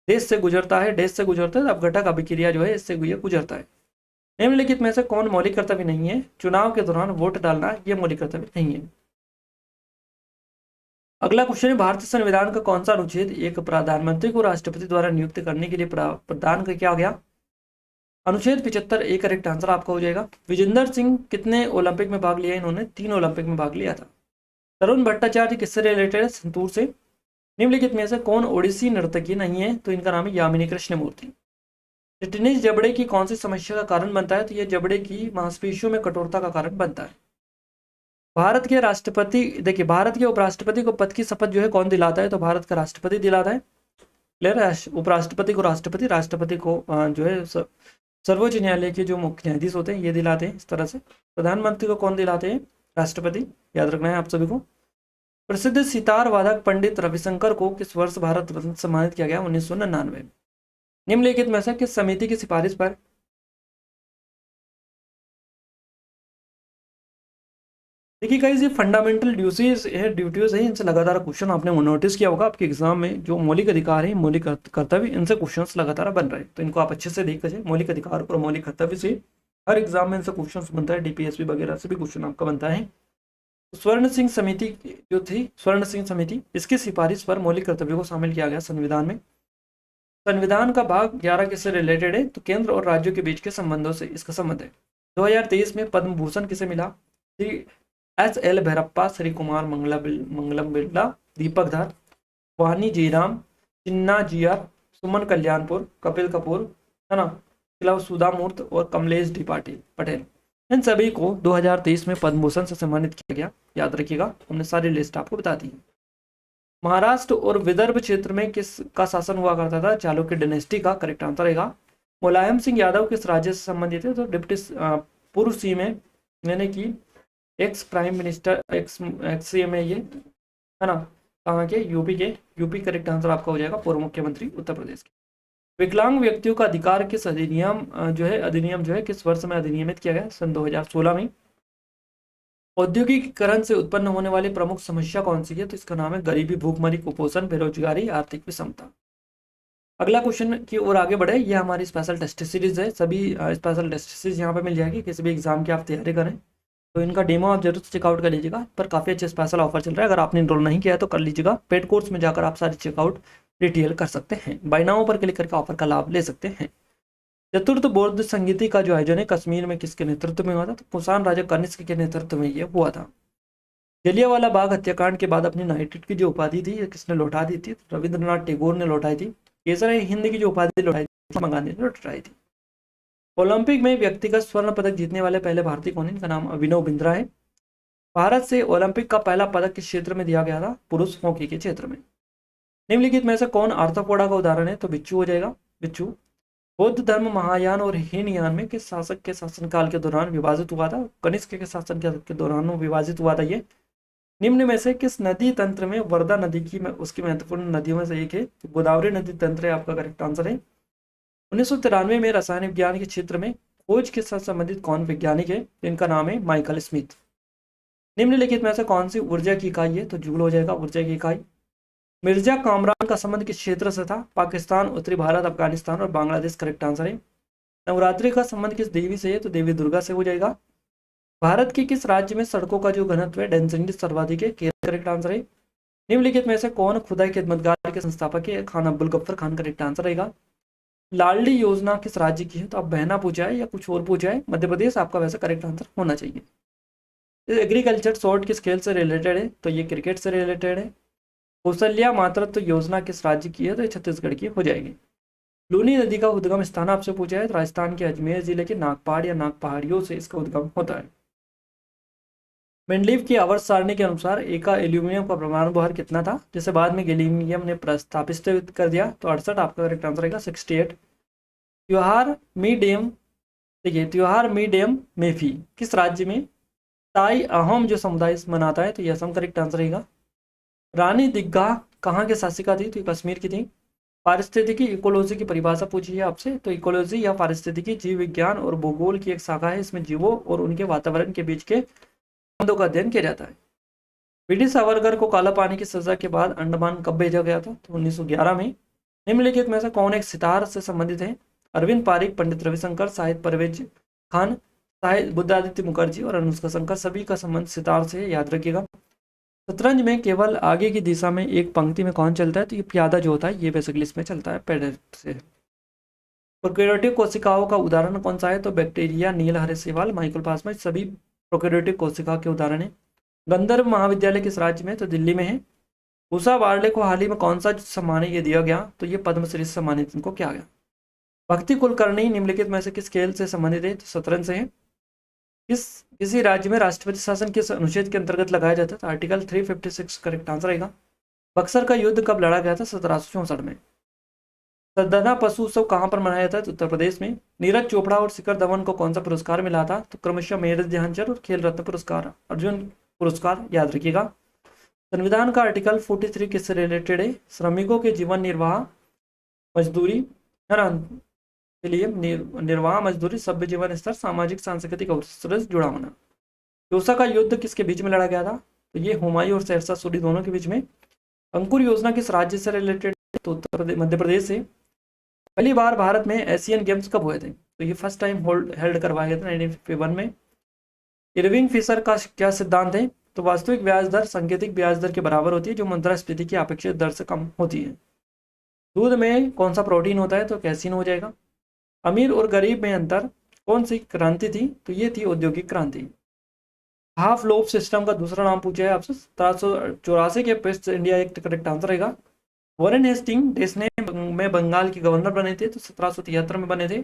देश से गुजरता है, अब घटक अभिक्रिया जो है इससे गुजरता है। निम्नलिखित में से कौन मौलिक कर्तव्य नहीं है? चुनाव के दौरान वोट डालना ये मौलिक कर्तव्य नहीं है। अगला क्वेश्चन है, भारतीय संविधान का कौन सा अनुच्छेद एक प्रधानमंत्री को राष्ट्रपति द्वारा नियुक्त करने के लिए प्रदान किया गया? अनुच्छेद 75 एक करेक्ट आंसर आपका हो जाएगा। विजेंदर सिंह कितने ओलंपिक में भाग लिया? इन्होंने 3 ओलंपिक में भाग लिया था। तरुण भट्टाचार्य किससे रिलेटेड है? संतूर से। निम्नलिखित में से कौन ओडिसी नर्तकी नहीं है? तो इनका नाम है यामिनी कृष्णमूर्ति। टिटेनस जबड़े की कौन सी समस्या का कारण बनता है? तो यह जबड़े की मांसपेशियों में कठोरता का कारण बनता है। भारत के राष्ट्रपति, देखिए भारत के उपराष्ट्रपति को पद की शपथ जो है कौन दिलाता है? तो भारत का राष्ट्रपति दिलाता है। क्लियर है? उपराष्ट्रपति को राष्ट्रपति, राष्ट्रपति को जो है सर्वोच्च न्यायालय के जो मुख्य न्यायाधीश होते हैं ये दिलाते हैं। इस तरह से प्रधानमंत्री को कौन दिलाते हैं? राष्ट्रपति, याद रखना है आप सभी को। प्रसिद्ध सितार वादक पंडित रविशंकर को किस वर्ष भारत रत्न सम्मानित किया गया? 1999। निम्नलिखित में से किस समिति की सिफारिश पर देखिए गाइस, ये फंडामेंटल ड्यूटीज है, इनसे लगातार क्वेश्चन आपने नोटिस किया होगा आपके एग्जाम में। जो मौलिक अधिकार है, मौलिक कर्तव्य, इनसे क्वेश्चंस लगातार बन रहे हैं, तो इनको आप अच्छे से देख लीजिए। मौलिक अधिकार और मौलिक कर्तव्य से हर एग्जाम में इनसे क्वेश्चन बनता है, डीपीएसपी वगैरह से भी क्वेश्चन आपका बनता है। स्वर्ण सिंह समिति जो थी, स्वर्ण सिंह समिति, इसकी सिफारिश पर मौलिक कर्तव्यों को शामिल किया गया संविधान में। संविधान का भाग 11 किससे रिलेटेड है? तो केंद्र और राज्यों के बीच के संबंधों से इसका संबंध है। 2023 में पद्म भूषण किसे मिला? एस.एल. भैरप्पा, श्री कुमार मंगलम बिरला, दीपक धर, वानी जीराम, चिन्ना जियर, सुमन कल्याणपुर, कपिल कपूर, है ना, सुधा मूर्त और कमलेश डी पटेल। इन सभी को 2023 में पद्म भूषण से सम्मानित किया गया, याद रखिएगा, हमने सारी लिस्ट आपको बता दी है। महाराष्ट्र और विदर्भ क्षेत्र में किस का शासन हुआ करता था? चालुक्य डायनेस्टी का करेक्ट आंसर रहेगा। मुलायम सिंह यादव किस राज्य से संबंधित है? तो डिप्टी पूर्व सीएम है, यानी कि ex prime minister, ex CM है ये, है ना, कहाँ के? यूपी के। यूपी करेक्ट आंसर आपका हो जाएगा, पूर्व मुख्यमंत्री उत्तर प्रदेश के। विकलांग व्यक्तियों का अधिकार किस अधिनियम जो है किस वर्ष में अधिनियमित किया गया? सन 2016 में। औद्योगिकीकरण से उत्पन्न होने वाली प्रमुख समस्या कौन सी है? तो इसका नाम है गरीबी, भूखमरी, कुपोषण, बेरोजगारी, आर्थिक विषमता। अगला क्वेश्चन की ओर आगे बढ़े, ये हमारी स्पेशल टेस्ट सीरीज है, सभी स्पेशल टेस्ट सीरीज यहाँ पे मिल जाएगी, किसी भी एग्जाम की आप तैयारी करें तो इनका डेमो आप जरूर चेकआउट कर लीजिएगा। पर काफ़ी अच्छे स्पेशल ऑफर चल रहा है, अगर आपने इनरोल नहीं किया है तो कर लीजिएगा। पेड कोर्स में जाकर आप सारी चेकआउट डिटेल कर सकते हैं, बाय नाउ पर क्लिक करके ऑफर का लाभ ले सकते हैं। चतुर्थ बौद्ध संगीति का जो आयोजन है कश्मीर में किसके नेतृत्व में हुआ था? तो कुषाण राजा कनिष्क के नेतृत्व में ये हुआ था। जलियांवाला बाग हत्याकांड के बाद अपनी नाइटेड की जो उपाधि थी किसने लौटा दी थी? रविंद्रनाथ टैगोर ने लौटाई थी। केसर हिंद की जो उपाधि लौटाई थी महात्मा गांधी ने लौटाई थी। ओलंपिक में व्यक्तिगत स्वर्ण पदक जीतने वाले पहले भारतीय कौन है? इनका नाम अभिनव बिंद्रा है। भारत से ओलंपिक का पहला पदक किस क्षेत्र में दिया गया था? पुरुष हॉकी के क्षेत्र में। निम्नलिखित में से कौन आर्थ्रोपोडा का उदाहरण है? तो बिच्छू हो जाएगा, बिच्छू। बौद्ध धर्म महायान और हीनयान में किस शासक के शासनकाल के दौरान विभाजित हुआ था? कनिष्क के शासन के दौरान विभाजित हुआ था ये। निम्न में से किस नदी तंत्र में वर्धा नदी की उसकी महत्वपूर्ण नदियों में से एक है? तो गोदावरी नदी तंत्र है आपका करेक्ट आंसर है। 1993 में रसायन विज्ञान के क्षेत्र में खोज के साथ संबंधित कौन वैज्ञानिक है? इनका नाम है माइकल स्मिथ। निम्नलिखित में से कौन सी ऊर्जा की इकाई है? तो जूल हो जाएगा, ऊर्जा की इकाई। मिर्जा कामरान का संबंध किस क्षेत्र से था? पाकिस्तान, उत्तरी भारत, अफगानिस्तान और बांग्लादेश करेक्ट आंसर है। नवरात्रि का संबंध किस देवी से है? तो देवी दुर्गा से हो जाएगा। भारत के किस राज्य में सड़कों का जो घनत्व है डेंसिटी सर्वाधिक है? केरल करेक्ट आंसर है। निम्नलिखित में से कौन खुदाई खिदमतगार के संस्थापक है? खान अब्दुल गफ्फर खान करेक्ट आंसर रहेगा। लाडली योजना किस राज्य की है? तो अब बहना पूछा है या कुछ और पूछा है? मध्य प्रदेश आपका वैसे करेक्ट आंसर होना चाहिए। एग्रीकल्चर शॉर्ट किस खेल से रिलेटेड है? तो ये क्रिकेट से रिलेटेड है। कौशल्या मातृत्व योजना किस राज्य की है? तो छत्तीसगढ़ की हो जाएगी। लूनी नदी का उद्गम स्थान आपसे पूछा है, तो राजस्थान के अजमेर जिले के नागपहाड़ या नाग पहाड़ियों से इसका उद्गम होता है। मेंडलीव की आवर्त सारणी के अनुसार एका एल्यूमिनियम का परमाणु भार कितना था, जिसे बाद में गैलीलियम ने प्रस्तापित कर दिया? तो 68 आपका करेक्ट आंसर रहेगा, 68। त्योहार मीडियम, देखिए त्योहार मीडियम मेफी किस राज्य में ताई अहम जो समुदाय मनाता है? तो यह असम करेक्ट आंसर रहेगा। रानी दिग्गा कहाँ के शासिका थी? तो कश्मीर की थी। पारिस्थितिकी इकोलॉजी की परिभाषा पूछी है आपसे, तो इकोलॉजी या पारिस्थितिकी जीव विज्ञान और भूगोल की एक शाखा है, इसमें जीवों और उनके वातावरण के बीच के संबंधों का अध्ययन किया जाता है। वीडी सावरकर को काला पानी की सजा के बाद अंडमान कब भेजा गया था? तो 1911 में। निम्नलिखित में से कौन एक सितार से संबंधित है? अरविंद पारिक, पंडित रविशंकर, साहिद परवेज खान, साहिद बुद्धादित्य मुखर्जी और अनुष्का शंकर, सभी का संबंध सितार से है, याद रखिएगा। शतरंज में केवल आगे की दिशा में एक पंक्ति में कौन चलता है? तो ये प्यादा जो होता है ये बेसिकली इसमें चलता है पेड़ से। प्रोकैरियोटिक कोशिकाओं का उदाहरण कौन सा है? तो बैक्टीरिया, नील हरे शैवाल, माइकोप्लाज्मा, सभी प्रोकैरियोटिक कोशिका के उदाहरण है। गंधर्व महाविद्यालय किस राज्य में? तो दिल्ली में है। उषा बार्ले को हाल ही में कौन सा सम्मान ये दिया गया? तो ये पद्मश्री से सम्मानित इनको किया गया। भक्ति कुलकर्णी निम्नलिखित में से किस खेल से संबंधित है? तो शतरंज से है। किसी राज्य में राष्ट्रपति शासन किस अनुच्छेद के अंतर्गत लगाया जाता है? तो आर्टिकल 356 करेक्ट आंसर रहेगा। बक्सर का युद्ध कब लड़ा गया था? 1764 में। सदना पशु उत्सव कहाँ पर मनाया जाता है? तो उत्तर प्रदेश में। नीरज चोपड़ा और शिखर धवन को कौन सा पुरस्कार मिला था? तो क्रमशः मेजर ध्यानचंद और खेल रत्न पुरस्कार, अर्जुन पुरस्कार, याद रखिएगा। संविधान का आर्टिकल 43 किससे रिलेटेड है? श्रमिकों के जीवन निर्वाह मजदूरी, है ना, के लिए निर्वाह मजदूरी, सभ्य जीवन स्तर, सामाजिक सांस्कृतिक अवसर से जुड़ा होना। जोसा का युद्ध किसके बीच में लड़ा गया था? तो ये हुमायूं और शेरशाह सूरी दोनों के बीच में। अंकुर योजना किस राज्य से रिलेटेड? तो उत्तर प्रदेश, मध्य प्रदेश से। पहली बार भारत में एशियन गेम्स कब हुए थे? तो ये फर्स्ट टाइम हेल्ड करवाए गए थे 1951 में। इरविंग फिशर का क्या सिद्धांत है? तो वास्तविक ब्याज दर सांकेतिक ब्याज दर के बराबर होती है, जो मुद्रास्फीति की अपेक्षित दर से कम होती है। दूध में कौन सा प्रोटीन होता है? तो कैसीन हो जाएगा। अमीर और गरीब में अंतर कौन सी क्रांति थी? तो ये थी औद्योगिक क्रांति। हाफ लोब सिस्टम का दूसरा नाम पूछा है आपसे, 1784 के paste India act correct answer रहेगा। वॉरेन हेस्टिंग देश में बंगाल के गवर्नर बने थे, तो 1773 में बने थे।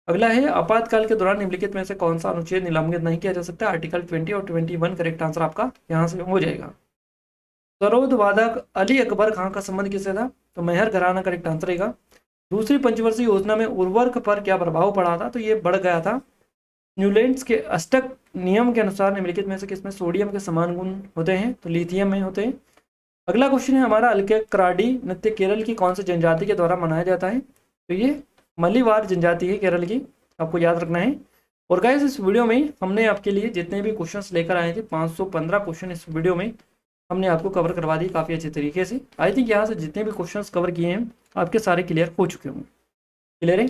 अगला है आपातकाल के दौरान निम्नलिखित में से कौन सा अनुच्छेद निलंबित नहीं किया जा सकता। आर्टिकल 20 और 21 करेक्ट आंसर आपका यहाँ से हो जाएगा। सरोद वादक अली अकबर खां का संबंध किससे था, तो मेहर घराना करेक्ट आंसर रहेगा। दूसरी पंचवर्षीय योजना में उर्वरक पर क्या प्रभाव पड़ा था, तो ये बढ़ गया था। न्यूलैंड्स के अष्टक नियम के अनुसार निम्नलिखित में से किसमें सोडियम के समान गुण होते हैं, तो लिथियम में होते हैं। अगला क्वेश्चन है हमारा, अलकेक्राडी नृत्य केरल की कौन सी जनजाति के द्वारा मनाया जाता है, तो ये मल्लीवार जनजाति है केरल की, आपको याद रखना है। और गाइस इस वीडियो में हमने आपके लिए जितने भी क्वेश्चंस लेकर आए थे 515 क्वेश्चन इस वीडियो में हमने आपको कवर करवा दिए काफ़ी अच्छे तरीके से। आई थिंक यहाँ से जितने भी क्वेश्चंस कवर किए हैं आपके सारे क्लियर हो चुके होंगे। क्लियर है,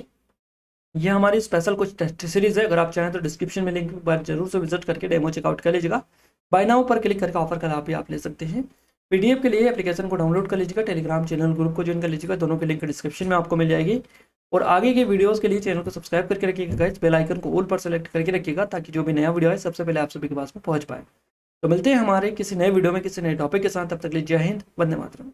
ये हमारी स्पेशल कुछ टेस्ट सीरीज है। अगर आप चाहें तो डिस्क्रिप्शन में लिंक पर जरूर से विजिट करके डेमो चेकआउट कर लीजिएगा। बाय नाउ पर क्लिक करके ऑफर का लाभ भी आप ले सकते हैं। पीडीएफ के लिए एप्लीकेशन को डाउनलोड कर लीजिएगा, टेलीग्राम चैनल ग्रुप को ज्वाइन कर लीजिएगा, दोनों के लिंक डिस्क्रिप्शन में आपको मिल जाएगी। और आगे के वीडियोस के लिए चैनल को सब्सक्राइब करके रखिएगा गाइस, बेल आइकन को ऑल पर सेलेक्ट करके रखिएगा ताकि जो भी नया वीडियो है सबसे पहले आप सभी के पास में पहुंच पाए। तो मिलते हैं हमारे किसी नए वीडियो में किसी नए टॉपिक के साथ, तब तक के लिए जय हिंद, वंदे मातरम।